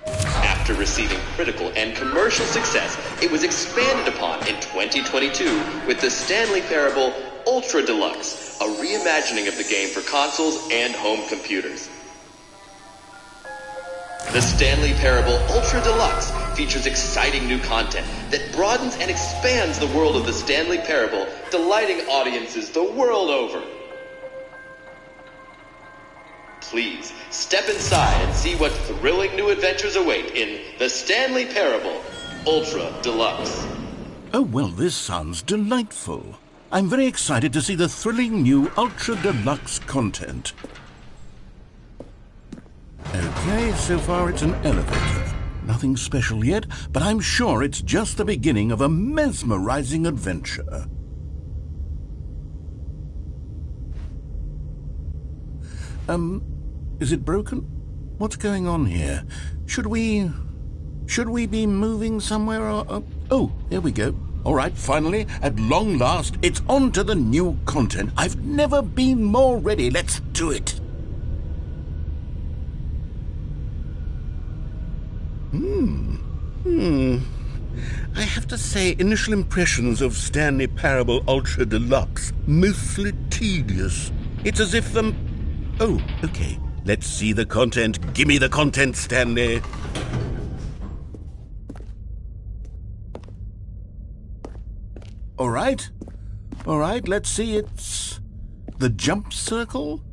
After receiving critical and commercial success, it was expanded upon in 2022 with the Stanley Parable Ultra Deluxe, a reimagining of the game for consoles and home computers. The Stanley Parable Ultra Deluxe features exciting new content that broadens and expands the world of the Stanley Parable, delighting audiences the world over. Please step inside and see what thrilling new adventures await in the Stanley Parable Ultra Deluxe. Oh, well, this sounds delightful. I'm very excited to see the thrilling new Ultra Deluxe content. Okay, so far it's an elevator. Nothing special yet, but I'm sure it's just the beginning of a mesmerizing adventure. Is it broken? What's going on here? Should we be moving somewhere or... Oh, there we go. All right, finally, at long last, it's on to the new content. I've never been more ready. Let's do it. I have to say, initial impressions of Stanley Parable Ultra Deluxe, mostly tedious. It's as if Oh, okay. Let's see the content. Gimme the content, Stanley. All right, let's see. It's the jump circle.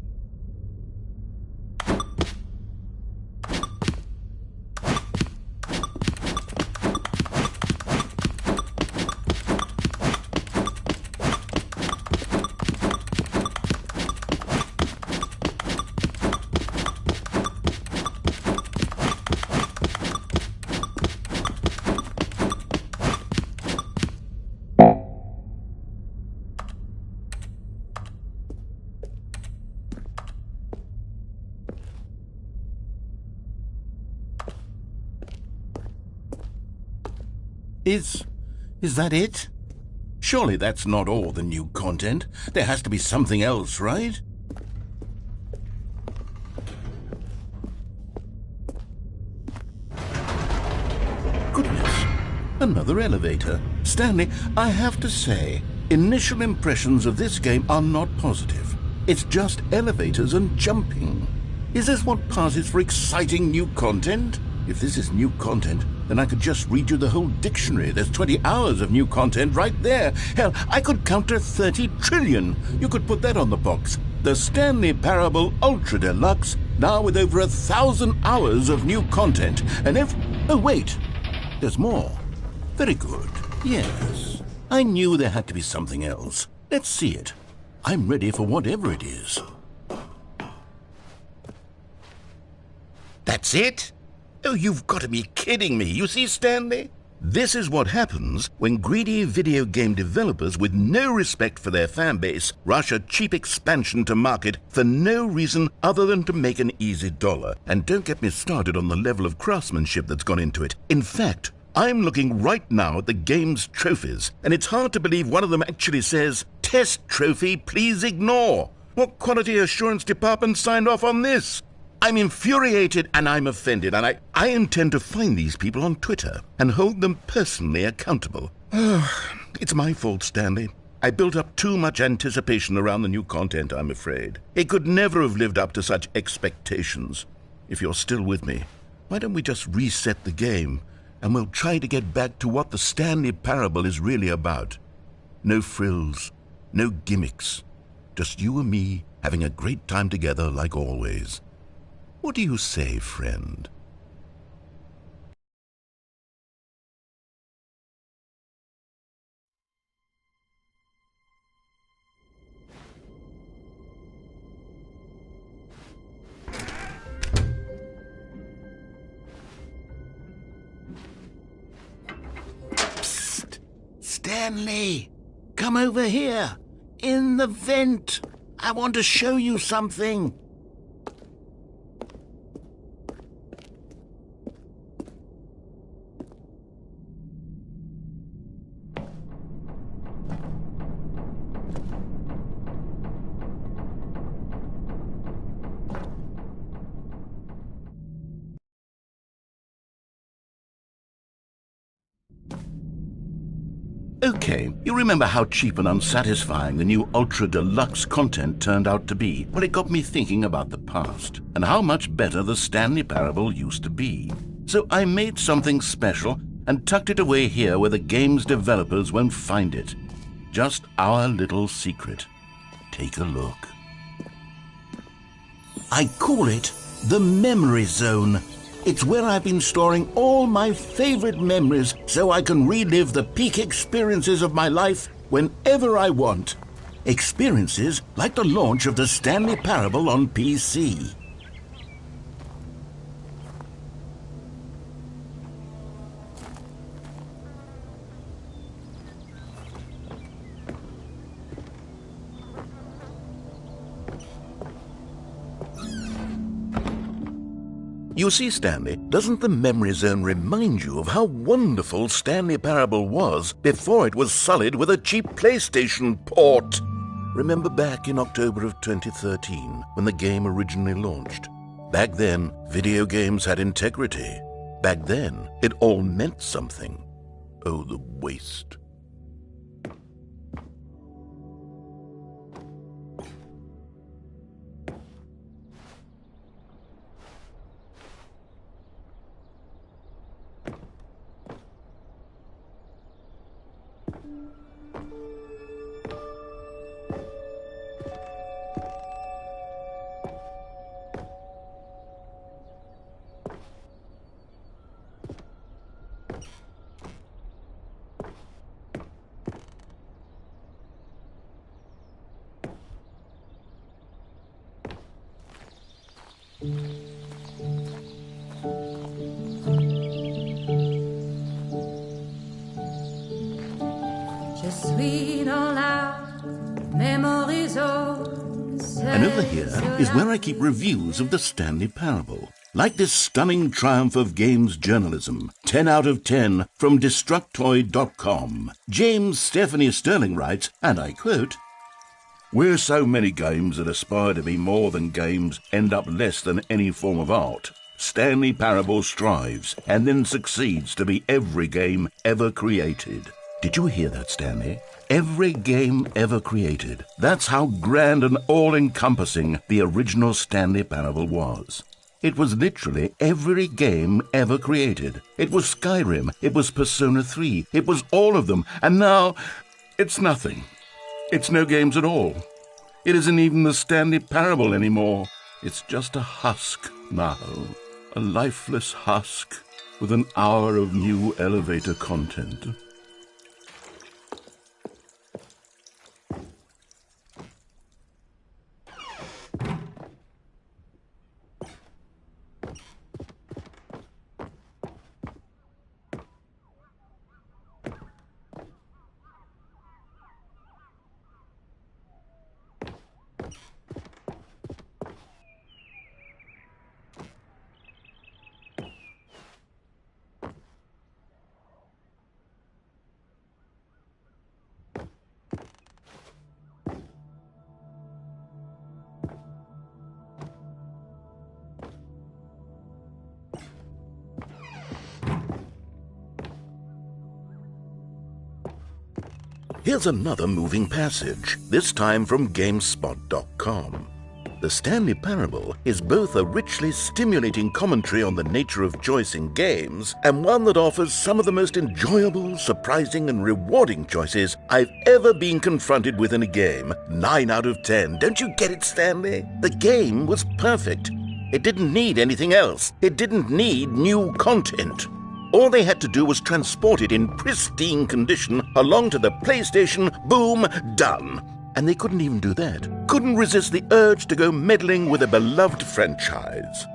Is that it? Surely that's not all the new content. There has to be something else, right? Goodness, another elevator. Stanley, I have to say, initial impressions of this game are not positive. It's just elevators and jumping. Is this what passes for exciting new content? If this is new content, then I could just read you the whole dictionary. There's 20 hours of new content right there. Hell, I could count to 30 trillion. You could put that on the box. The Stanley Parable Ultra Deluxe, now with over 1,000 hours of new content. And oh, wait, there's more. Very good. Yes. I knew there had to be something else. Let's see it. I'm ready for whatever it is. That's it? Oh, you've got to be kidding me. You see, Stanley? This is what happens when greedy video game developers with no respect for their fan base rush a cheap expansion to market for no reason other than to make an easy dollar. And don't get me started on the level of craftsmanship that's gone into it. In fact, I'm looking right now at the game's trophies, and it's hard to believe one of them actually says, "Test trophy, please ignore." What quality assurance department signed off on this? I'm infuriated and I'm offended, and I intend to find these people on Twitter and hold them personally accountable. It's my fault, Stanley. I built up too much anticipation around the new content, I'm afraid. It could never have lived up to such expectations. If you're still with me, why don't we just reset the game and we'll try to get back to what the Stanley Parable is really about. No frills, no gimmicks, just you and me having a great time together like always. What do you say, friend? Psst! Stanley! Come over here! In the vent! I want to show you something! Okay, you remember how cheap and unsatisfying the new Ultra Deluxe content turned out to be? Well, it got me thinking about the past and how much better the Stanley Parable used to be. So I made something special and tucked it away here where the game's developers won't find it. Just our little secret. Take a look. I call it the Memory Zone. It's where I've been storing all my favorite memories so I can relive the peak experiences of my life whenever I want. Experiences like the launch of the Stanley Parable on PC. You see, Stanley, doesn't the Memory Zone remind you of how wonderful Stanley Parable was before it was sullied with a cheap PlayStation port? Remember back in October of 2013, when the game originally launched? Back then, video games had integrity. Back then, it all meant something. Oh, the waste. And over here is where I keep reviews of the Stanley Parable. Like this stunning triumph of games journalism, 10 out of 10 from Destructoid.com. James Stephanie Sterling writes, and I quote, "Where so many games that aspire to be more than games end up less than any form of art, Stanley Parable strives and then succeeds to be every game ever created." Did you hear that, Stanley? Every game ever created. That's how grand and all-encompassing the original Stanley Parable was. It was literally every game ever created. It was Skyrim, it was Persona 3, it was all of them, and now it's nothing. It's no games at all. It isn't even the Stanley Parable anymore. It's just a husk now. A lifeless husk with an hour of new elevator content. Here's another moving passage, this time from GameSpot.com. The Stanley Parable is both a richly stimulating commentary on the nature of choice in games and one that offers some of the most enjoyable, surprising, and rewarding choices I've ever been confronted with in a game. 9 out of 10. Don't you get it, Stanley? The game was perfect. It didn't need anything else. It didn't need new content. All they had to do was transport it in pristine condition along to the PlayStation. Boom, done. And they couldn't even do that. Couldn't resist the urge to go meddling with a beloved franchise.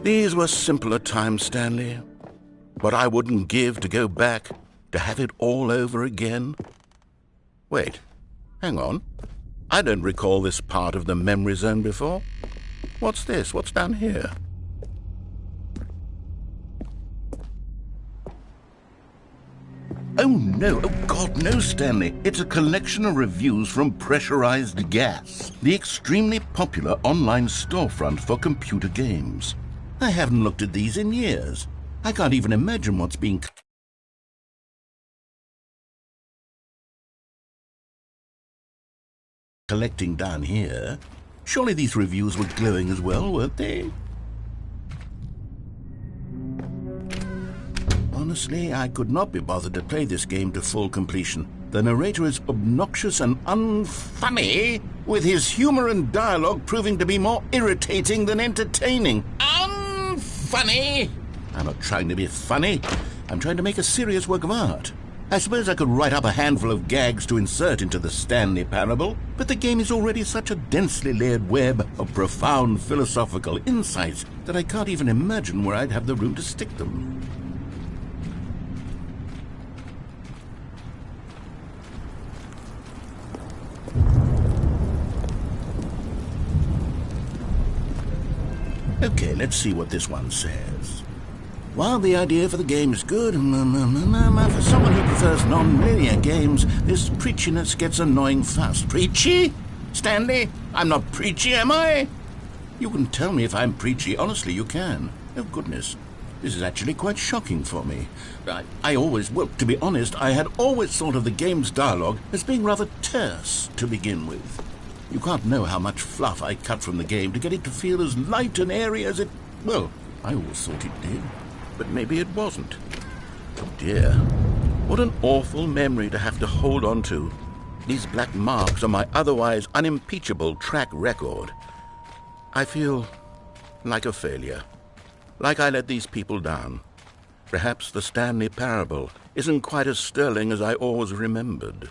These were simpler times, Stanley. What I wouldn't give to go back, to have it all over again. Wait, hang on. I don't recall this part of the memory zone before. What's this? What's down here? Oh no, oh God, no, Stanley. It's a collection of reviews from Pressurized Gas, the extremely popular online storefront for computer games. I haven't looked at these in years. I can't even imagine what's being collecting down here. Surely these reviews were glowing as well, weren't they? Honestly, I could not be bothered to play this game to full completion. The narrator is obnoxious and unfunny, with his humor and dialogue proving to be more irritating than entertaining. Unfunny? I'm not trying to be funny. I'm trying to make a serious work of art. I suppose I could write up a handful of gags to insert into the Stanley Parable, but the game is already such a densely layered web of profound philosophical insights that I can't even imagine where I'd have the room to stick them. Okay, let's see what this one says. While the idea for the game is good, for someone who prefers non-linear games, this preachiness gets annoying fast. Preachy? Stanley? I'm not preachy, am I? You can tell me if I'm preachy. Honestly, you can. Oh, goodness. This is actually quite shocking for me. Well, to be honest, I had always thought of the game's dialogue as being rather terse to begin with. You can't know how much fluff I cut from the game to get it to feel as light and airy as it... Well, I always thought it did. But maybe it wasn't. Oh dear. What an awful memory to have to hold on to. These black marks on my otherwise unimpeachable track record. I feel like a failure. Like I let these people down. Perhaps the Stanley Parable isn't quite as sterling as I always remembered.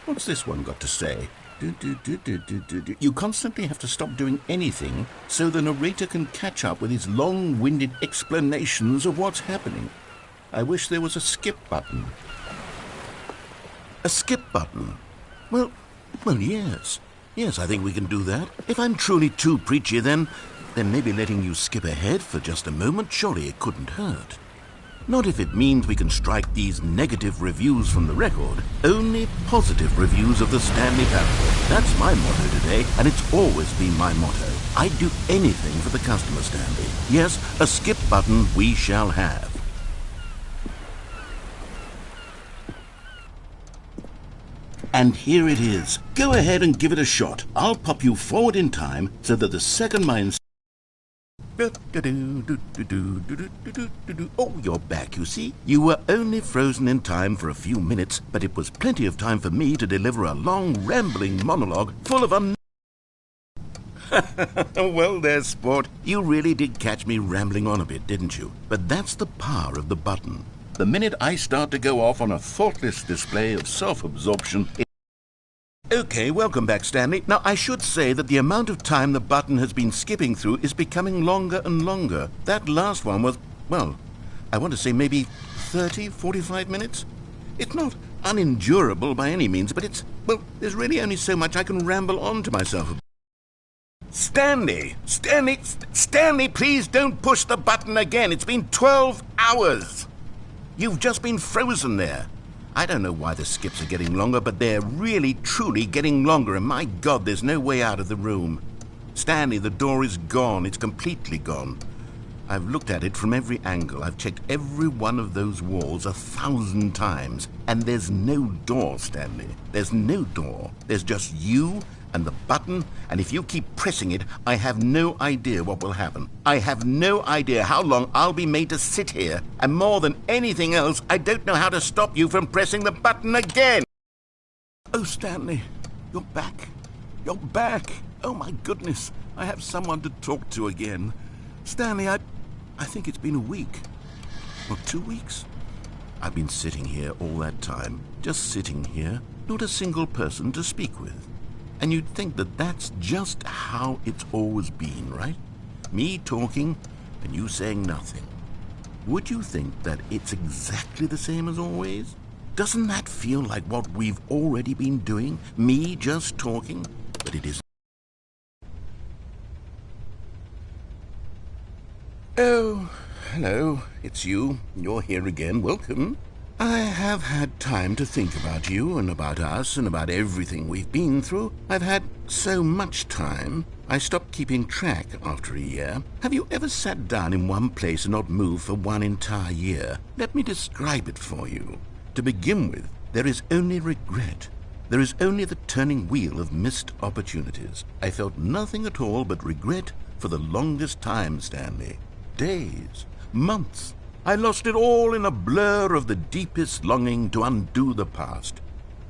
What's this one got to say? You constantly have to stop doing anything so the narrator can catch up with his long-winded explanations of what's happening. I wish there was a skip button. A skip button? Well, yes. Yes, I think we can do that. If I'm truly too preachy, then maybe letting you skip ahead for just a moment, surely it couldn't hurt. Not if it means we can strike these negative reviews from the record. Only positive reviews of the Stanley Parable. That's my motto today, and it's always been my motto. I'd do anything for the customer, Stanley. Yes, a skip button we shall have. And here it is. Go ahead and give it a shot. I'll pop you forward in time so that the second mind... Oh, you're back, you see. You were only frozen in time for a few minutes, but it was plenty of time for me to deliver a long, rambling monologue full of Well, there's sport. You really did catch me rambling on a bit, didn't you? But that's the power of the button. The minute I start to go off on a thoughtless display of self-absorption... Okay, welcome back, Stanley. Now, I should say that the amount of time the button has been skipping through is becoming longer and longer. That last one was, well, I want to say maybe 30, 45 minutes? It's not unendurable by any means, but it's, well, there's really only so much I can ramble on to myself. Stanley, please don't push the button again. It's been 12 hours. You've just been frozen there. I don't know why the skips are getting longer, but they're really, truly getting longer, and my God, there's no way out of the room. Stanley, the door is gone. It's completely gone. I've looked at it from every angle. I've checked every one of those walls 1,000 times, and there's no door, Stanley. There's no door. There's just you and the button, and if you keep pressing it, I have no idea what will happen. I have no idea how long I'll be made to sit here, and more than anything else, I don't know how to stop you from pressing the button again. Oh, Stanley, you're back. You're back. Oh, my goodness. I have someone to talk to again. Stanley, I think it's been a week. Or 2 weeks. I've been sitting here all that time, just sitting here, not a single person to speak with. And you'd think that that's just how it's always been, right? Me talking and you saying nothing. Would you think that it's exactly the same as always? Doesn't that feel like what we've already been doing? Me just talking? But it isn't. Oh, hello. It's you. You're here again. Welcome. I have had time to think about you and about us and about everything we've been through. I've had so much time, I stopped keeping track after a year. Have you ever sat down in one place and not moved for one entire year? Let me describe it for you. To begin with, there is only regret. There is only the turning wheel of missed opportunities. I felt nothing at all but regret for the longest time, Stanley. Days, months. I lost it all in a blur of the deepest longing to undo the past.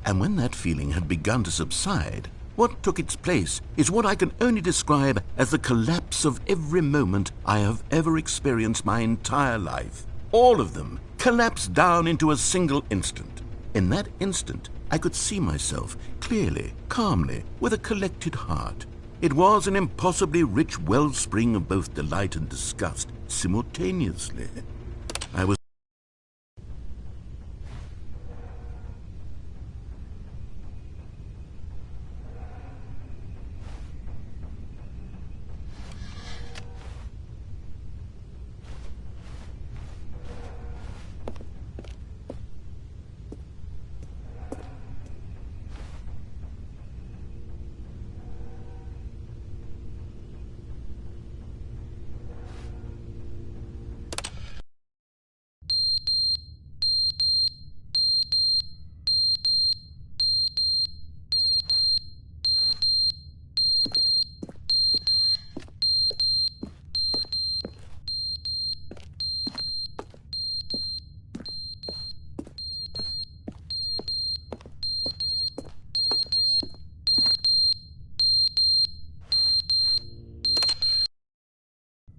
And when that feeling had begun to subside, what took its place is what I can only describe as the collapse of every moment I have ever experienced my entire life. All of them collapsed down into a single instant. In that instant, I could see myself clearly, calmly, with a collected heart. It was an impossibly rich wellspring of both delight and disgust simultaneously. I was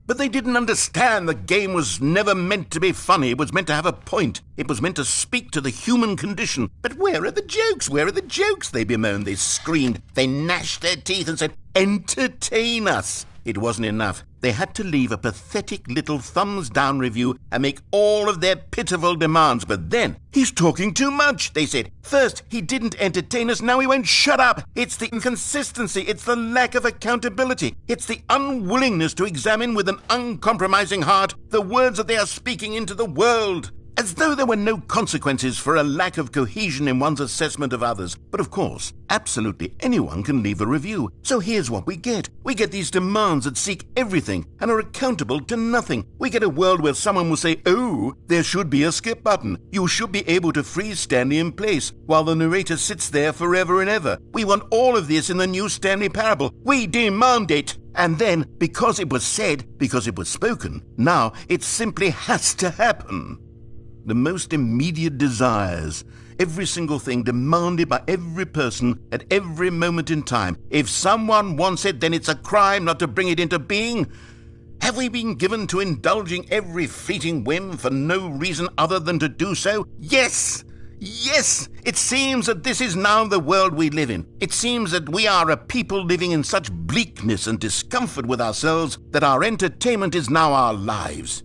But they didn't understand the game was never meant to be funny. It was meant to have a point. It was meant to speak to the human condition. But where are the jokes? Where are the jokes? They bemoaned, they screamed, they gnashed their teeth and said, "Entertain us." It wasn't enough. They had to leave a pathetic little thumbs-down review and make all of their pitiful demands. But then, "He's talking too much," they said. "First, he didn't entertain us, now he won't shut up. It's the inconsistency, it's the lack of accountability, it's the unwillingness to examine with an uncompromising heart the words that they are speaking into the world." As though there were no consequences for a lack of cohesion in one's assessment of others. But of course, absolutely anyone can leave a review. So here's what we get. We get these demands that seek everything and are accountable to nothing. We get a world where someone will say, "Oh, there should be a skip button. You should be able to freeze Stanley in place," while the narrator sits there forever and ever. We want all of this in the new Stanley Parable. We demand it. And then, because it was said, because it was spoken, now it simply has to happen. The most immediate desires, every single thing demanded by every person at every moment in time. If someone wants it, then it's a crime not to bring it into being. Have we been given to indulging every fleeting whim for no reason other than to do so? Yes! Yes! It seems that this is now the world we live in. It seems that we are a people living in such bleakness and discomfort with ourselves that our entertainment is now our lives.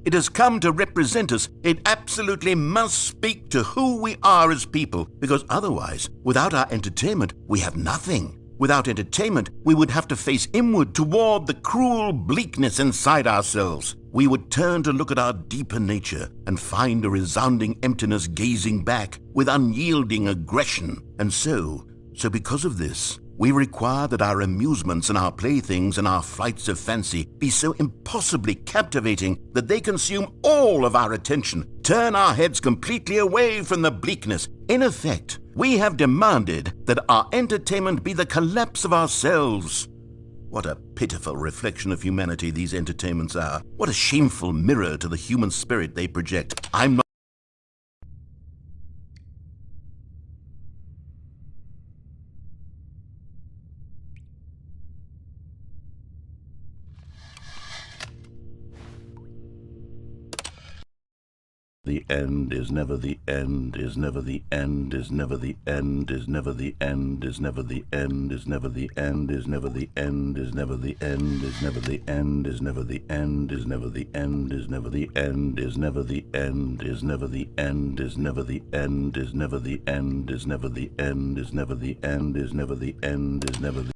It has come to represent us. It absolutely must speak to who we are as people, because otherwise, without our entertainment, we have nothing. Without entertainment, we would have to face inward toward the cruel bleakness inside ourselves. We would turn to look at our deeper nature and find a resounding emptiness gazing back with unyielding aggression. And so because of this, we require that our amusements and our playthings and our flights of fancy be so impossibly captivating that they consume all of our attention, turn our heads completely away from the bleakness. In effect, we have demanded that our entertainment be the collapse of ourselves. What a pitiful reflection of humanity these entertainments are. What a shameful mirror to the human spirit they project. I'm not The end is never the end, is never the end, is never the end, is never the end, is never the end, is never the end, is never the end, is never the end, is never the end, is never the end, is never the end, is never the end, is never the end, is never the end, is never the end, is never the end, is never the end, is never the end, is never the end, is never the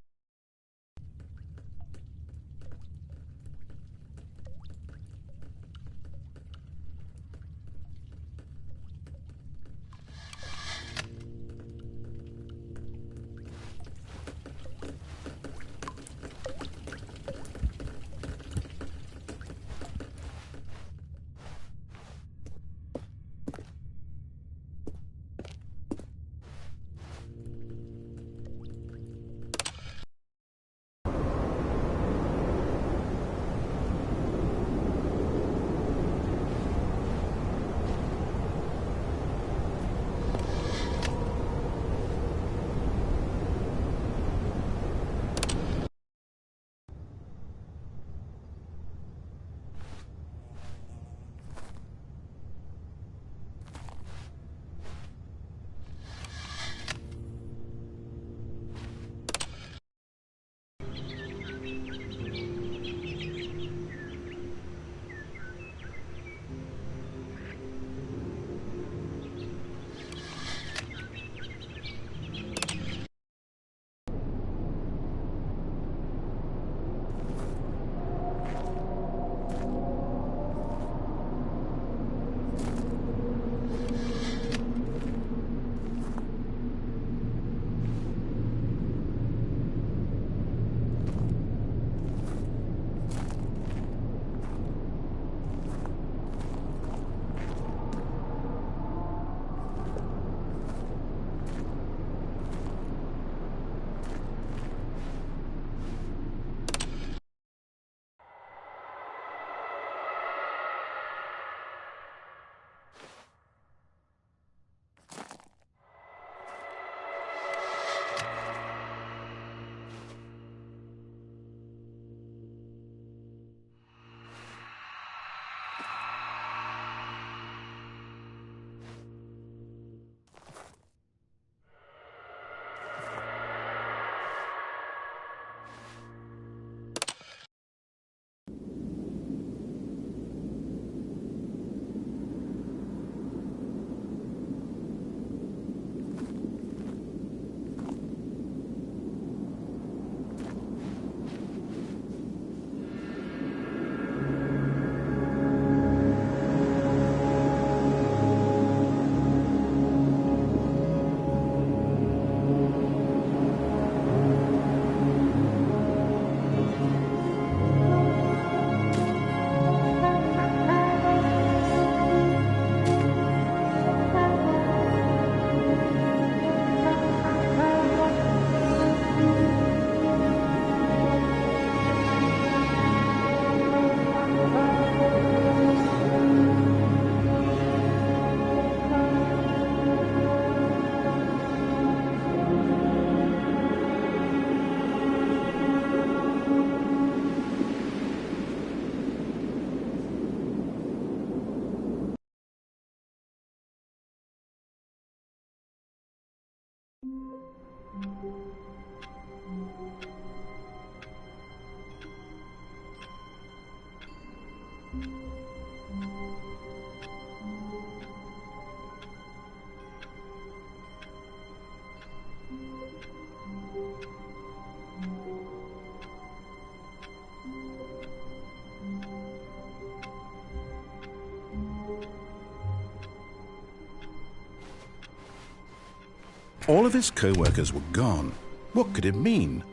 All of his co-workers were gone. What could it mean?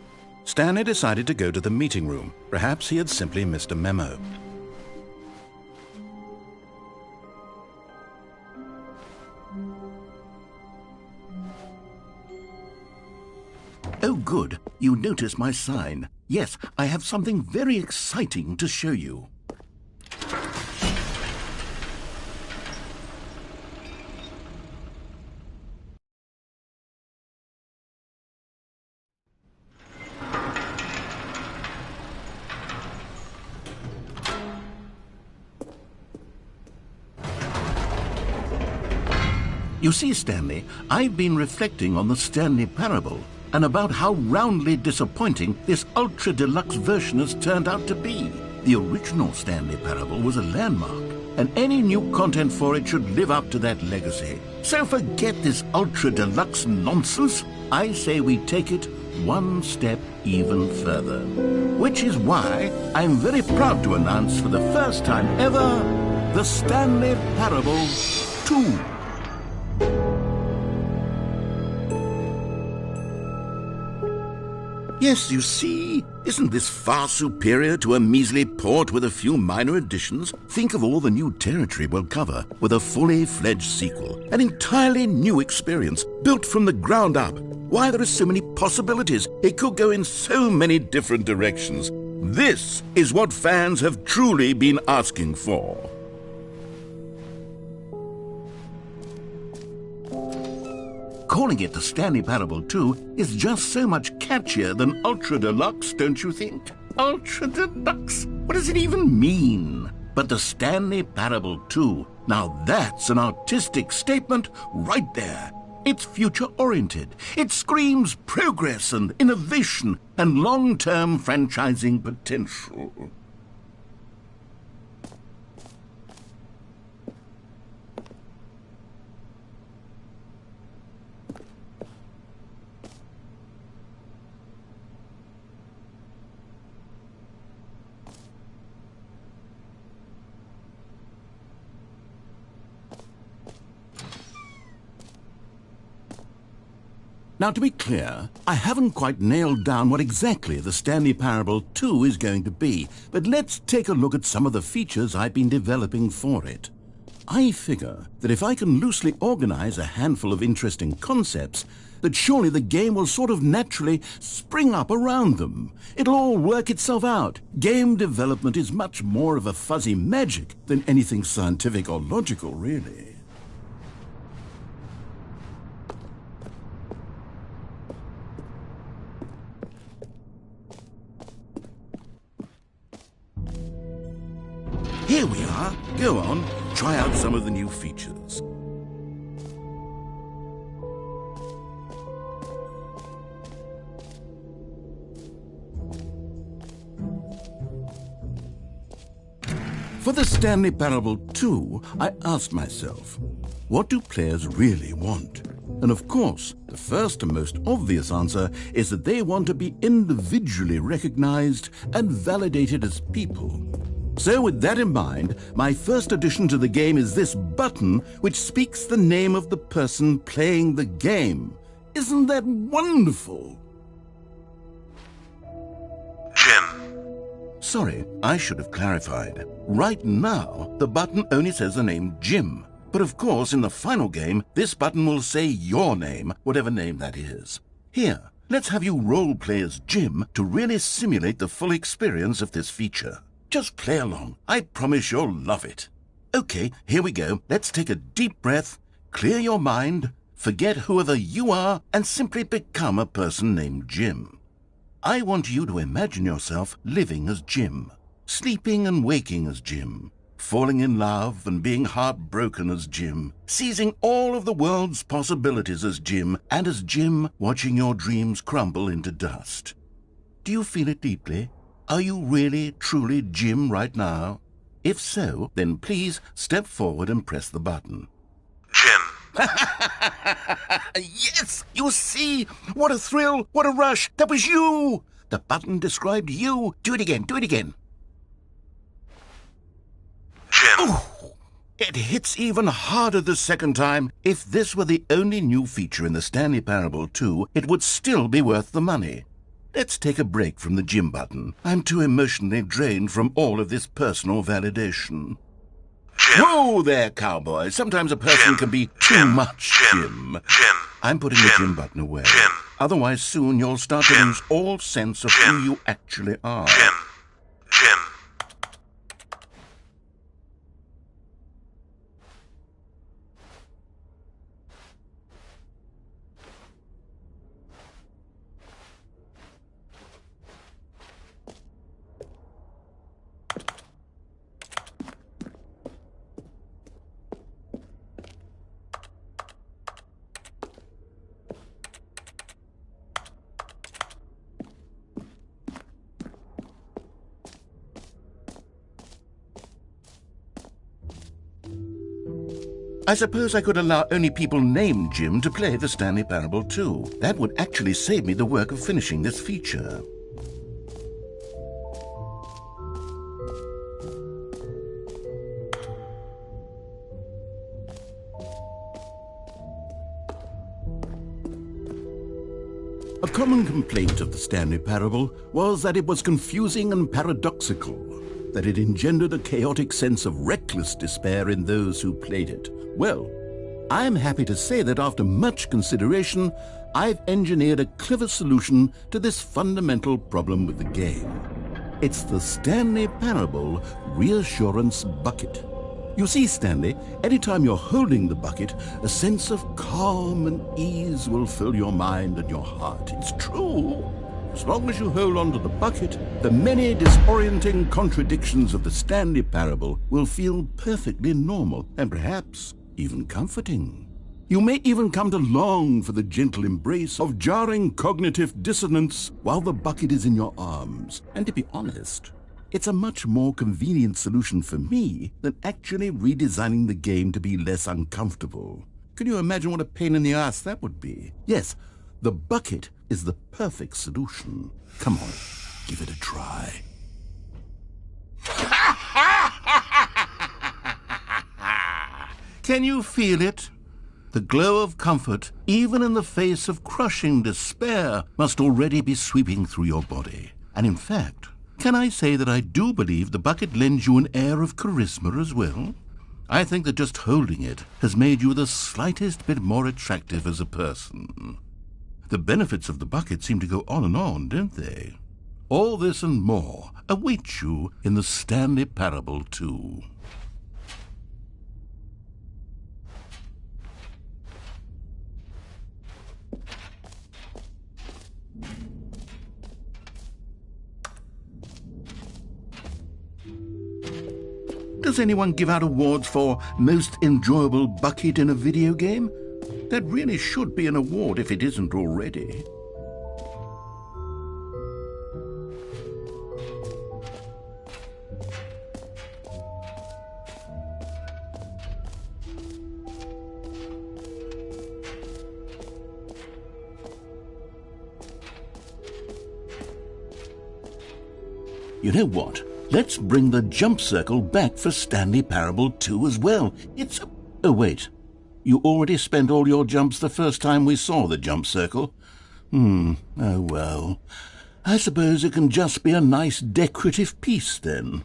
Stanley decided to go to the meeting room. Perhaps he had simply missed a memo. Oh, good. You noticed my sign. Yes, I have something very exciting to show you. You see, Stanley, I've been reflecting on the Stanley Parable and about how roundly disappointing this ultra-deluxe version has turned out to be. The original Stanley Parable was a landmark, and any new content for it should live up to that legacy. So forget this ultra-deluxe nonsense. I say we take it one step even further. Which is why I'm very proud to announce for the first time ever, the Stanley Parable 2. Yes, you see, isn't this far superior to a measly port with a few minor additions? Think of all the new territory we'll cover with a fully fledged sequel. An entirely new experience, built from the ground up. Why, there are so many possibilities. It could go in so many different directions. This is what fans have truly been asking for. Calling it the Stanley Parable 2 is just so much catchier than Ultra Deluxe, don't you think? Ultra Deluxe? What does it even mean? But the Stanley Parable 2, now that's an artistic statement right there. It's future-oriented. It screams progress and innovation and long-term franchising potential. Now, to be clear, I haven't quite nailed down what exactly the Stanley Parable 2 is going to be, but let's take a look at some of the features I've been developing for it. I figure that if I can loosely organize a handful of interesting concepts, that surely the game will sort of naturally spring up around them. It'll all work itself out. Game development is much more of a fuzzy magic than anything scientific or logical, really. Here we are. Go on, try out some of the new features. For the Stanley Parable 2, I asked myself, what do players really want? And of course, the first and most obvious answer is that they want to be individually recognized and validated as people. So with that in mind, my first addition to the game is this button which speaks the name of the person playing the game. Isn't that wonderful? Jim. Sorry, I should have clarified. Right now, the button only says the name Jim. But of course, in the final game, this button will say your name, whatever name that is. Here, let's have you role-play as Jim to really simulate the full experience of this feature. Just play along. I promise you'll love it. Okay, here we go. Let's take a deep breath, clear your mind, forget whoever you are, and simply become a person named Jim. I want you to imagine yourself living as Jim, sleeping and waking as Jim, falling in love and being heartbroken as Jim, seizing all of the world's possibilities as Jim, and as Jim watching your dreams crumble into dust. Do you feel it deeply? Are you really, truly Jim right now? If so, then please step forward and press the button. Jim. Yes! You see? What a thrill! What a rush! That was you! The button described you. Do it again. Do it again. Jim. Oh, It hits even harder the second time. If this were the only new feature in the Stanley Parable 2, it would still be worth the money. Let's take a break from the gym button. I'm too emotionally drained from all of this personal validation. Jim. Whoa there, cowboy. Sometimes a person can be too much, Jim. Jim. I'm putting the gym button away. Jim. Otherwise, soon you'll start to lose all sense of who you actually are. Jim. I suppose I could allow only people named Jim to play the Stanley Parable 2. That would actually save me the work of finishing this feature. A common complaint of the Stanley Parable was that it was confusing and paradoxical, that it engendered a chaotic sense of reckless despair in those who played it. Well, I am happy to say that after much consideration, I've engineered a clever solution to this fundamental problem with the game. It's the Stanley Parable Reassurance Bucket. You see, Stanley, anytime you're holding the bucket, a sense of calm and ease will fill your mind and your heart. It's true. As long as you hold on to the bucket, the many disorienting contradictions of the Stanley Parable will feel perfectly normal and perhaps even comforting. You may even come to long for the gentle embrace of jarring cognitive dissonance while the bucket is in your arms. And to be honest, it's a much more convenient solution for me than actually redesigning the game to be less uncomfortable. Can you imagine what a pain in the ass that would be? Yes, the bucket is the perfect solution. Come on, give it a try. Can you feel it? The glow of comfort, even in the face of crushing despair, must already be sweeping through your body. And in fact, can I say that I do believe the bucket lends you an air of charisma as well? I think that just holding it has made you the slightest bit more attractive as a person. The benefits of the bucket seem to go on, don't they? All this and more await you in the Stanley Parable 2. Does anyone give out awards for most enjoyable bucket in a video game? That really should be an award if it isn't already. You know what? Let's bring the jump circle back for Stanley Parable 2 as well. Oh, wait. You already spent all your jumps the first time we saw the jump circle? Oh well. I suppose it can just be a nice decorative piece then.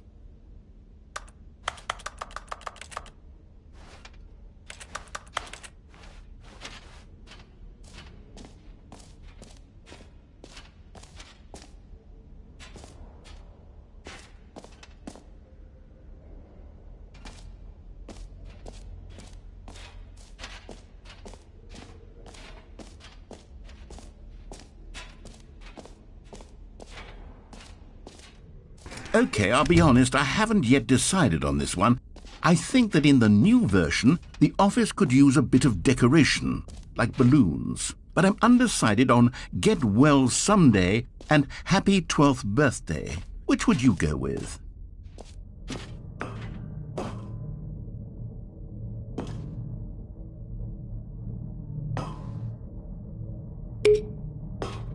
Okay, I'll be honest, I haven't yet decided on this one. I think that in the new version, the office could use a bit of decoration, like balloons. But I'm undecided on Get Well Someday and Happy 12th Birthday. Which would you go with?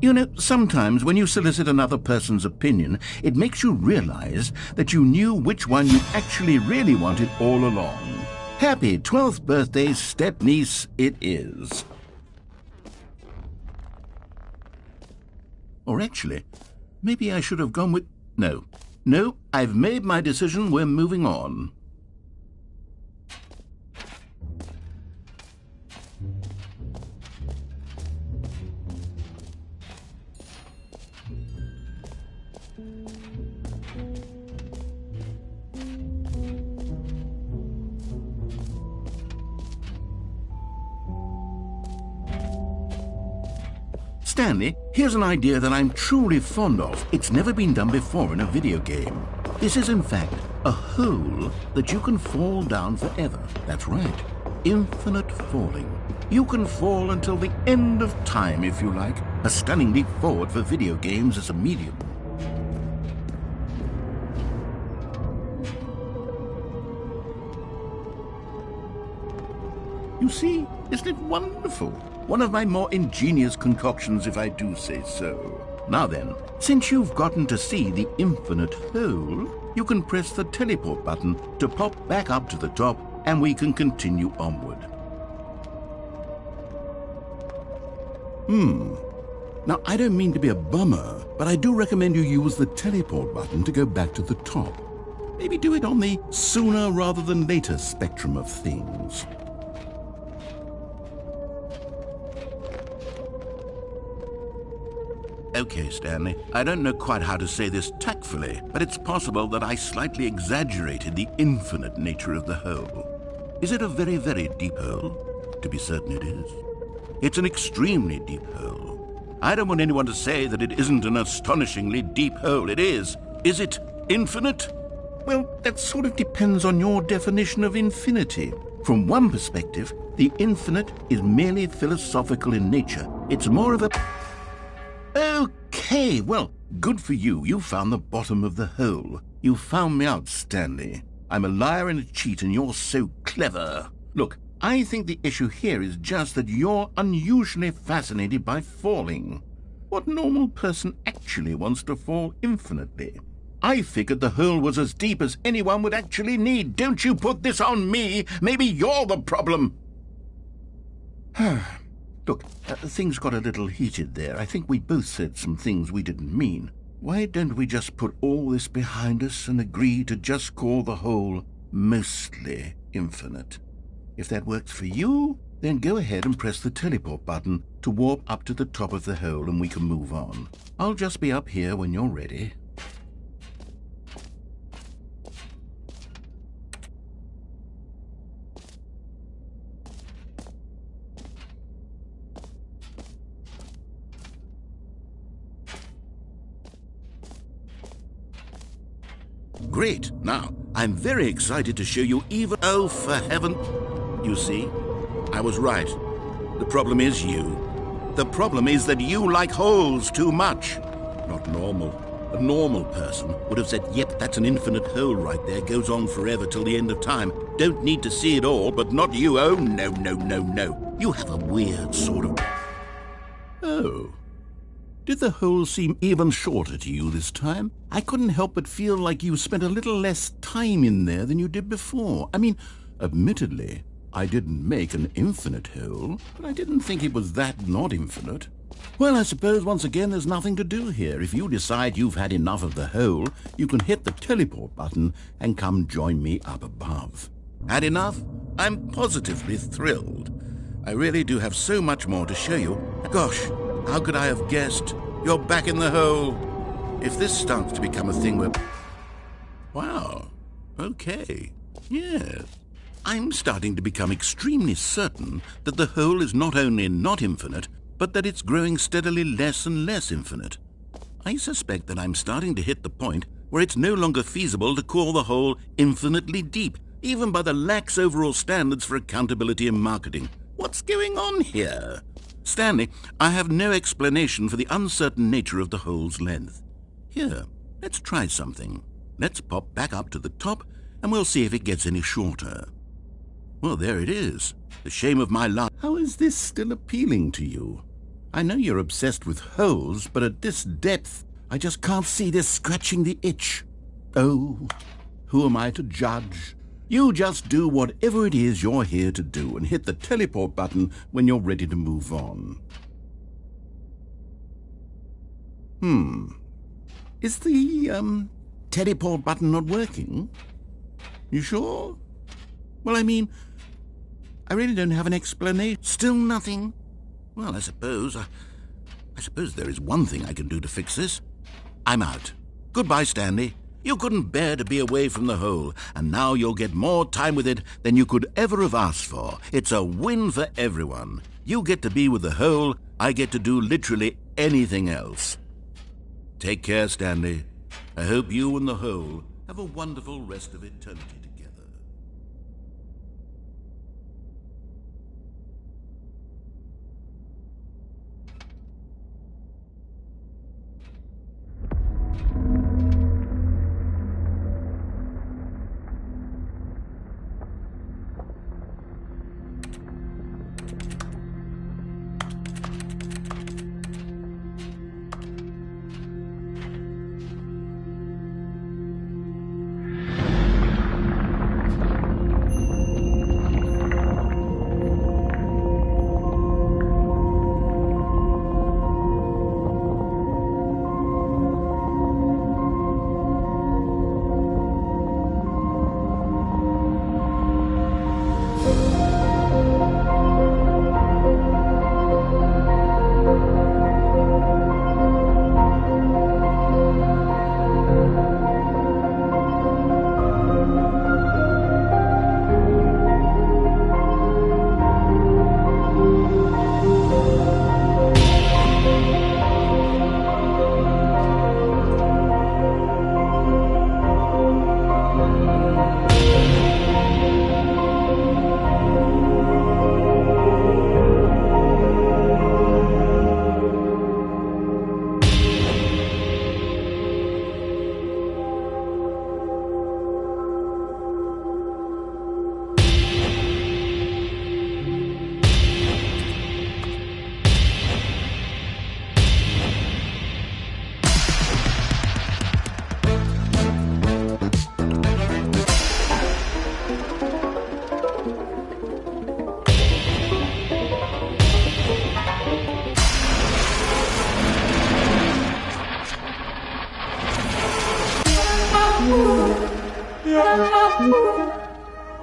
You know, sometimes when you solicit another person's opinion, it makes you realize that you knew which one you actually really wanted all along. Happy 12th birthday, step-niece, it is. Or actually, maybe I should have gone with... No, I've made my decision. We're moving on. Stanley, here's an idea that I'm truly fond of. It's never been done before in a video game. This is, in fact, a hole that you can fall down forever. That's right. Infinite falling. You can fall until the end of time, if you like. A stunning leap forward for video games as a medium. You see, isn't it wonderful? One of my more ingenious concoctions, if I do say so. Now then, since you've gotten to see the infinite hole, you can press the teleport button to pop back up to the top, and we can continue onward. Now, I don't mean to be a bummer, but I do recommend you use the teleport button to go back to the top. Maybe do it on the sooner rather than later spectrum of things. Okay, Stanley, I don't know quite how to say this tactfully, but it's possible that I slightly exaggerated the infinite nature of the hole. Is it a very, very deep hole? To be certain it is. It's an extremely deep hole. I don't want anyone to say that it isn't an astonishingly deep hole. It is. Is it infinite? Well, that sort of depends on your definition of infinity. From one perspective, the infinite is merely philosophical in nature. It's more of a... Okay, well, good for you. You found the bottom of the hole. You found me out, Stanley. I'm a liar and a cheat, and you're so clever. Look, I think the issue here is just that you're unusually fascinated by falling. What normal person actually wants to fall infinitely? I figured the hole was as deep as anyone would actually need. Don't you put this on me. Maybe you're the problem. Look, things got a little heated there. I think we both said some things we didn't mean. Why don't we just put all this behind us and agree to just call the hole mostly infinite? If that works for you, then go ahead and press the teleport button to warp up to the top of the hole and we can move on. I'll just be up here when you're ready. Great. Now, I'm very excited to show you even... Oh, for heaven... You see, I was right. The problem is you. The problem is that you like holes too much. Not normal. A normal person would have said, yep, that's an infinite hole right there. Goes on forever till the end of time. Don't need to see it all, but not you. Oh, no, no, no, no. You have a weird sort of... Oh. Did the hole seem even shorter to you this time? I couldn't help but feel like you spent a little less time in there than you did before. I mean, admittedly, I didn't make an infinite hole, but I didn't think it was that not infinite. Well, I suppose once again there's nothing to do here. If you decide you've had enough of the hole, you can hit the teleport button and come join me up above. Had enough? I'm positively thrilled. I really do have so much more to show you. Gosh, how could I have guessed? You're back in the hole. If this starts to become a thing where... Wow. Okay. Yes. I'm starting to become extremely certain that the hole is not only not infinite, but that it's growing steadily less and less infinite. I suspect that I'm starting to hit the point where it's no longer feasible to call the hole infinitely deep, even by the lax overall standards for accountability and marketing. What's going on here? Stanley, I have no explanation for the uncertain nature of the hole's length. Here, let's try something. Let's pop back up to the top, and we'll see if it gets any shorter. Well, there it is. The shame of my life. How is this still appealing to you? I know you're obsessed with holes, but at this depth, I just can't see this scratching the itch. Oh, who am I to judge? You just do whatever it is you're here to do and hit the teleport button when you're ready to move on. Is the, teleport button not working? You sure? Well, I mean, I really don't have an explanation. Still nothing? Well, I suppose there is one thing I can do to fix this. I'm out. Goodbye, Stanley. You couldn't bear to be away from the hole, and now you'll get more time with it than you could ever have asked for. It's a win for everyone. You get to be with the hole, I get to do literally anything else. Take care, Stanley. I hope you and the hole have a wonderful rest of eternity together.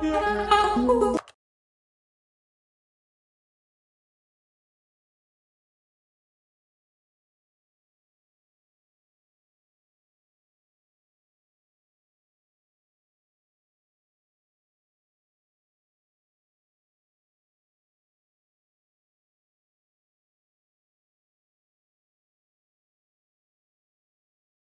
Yeah.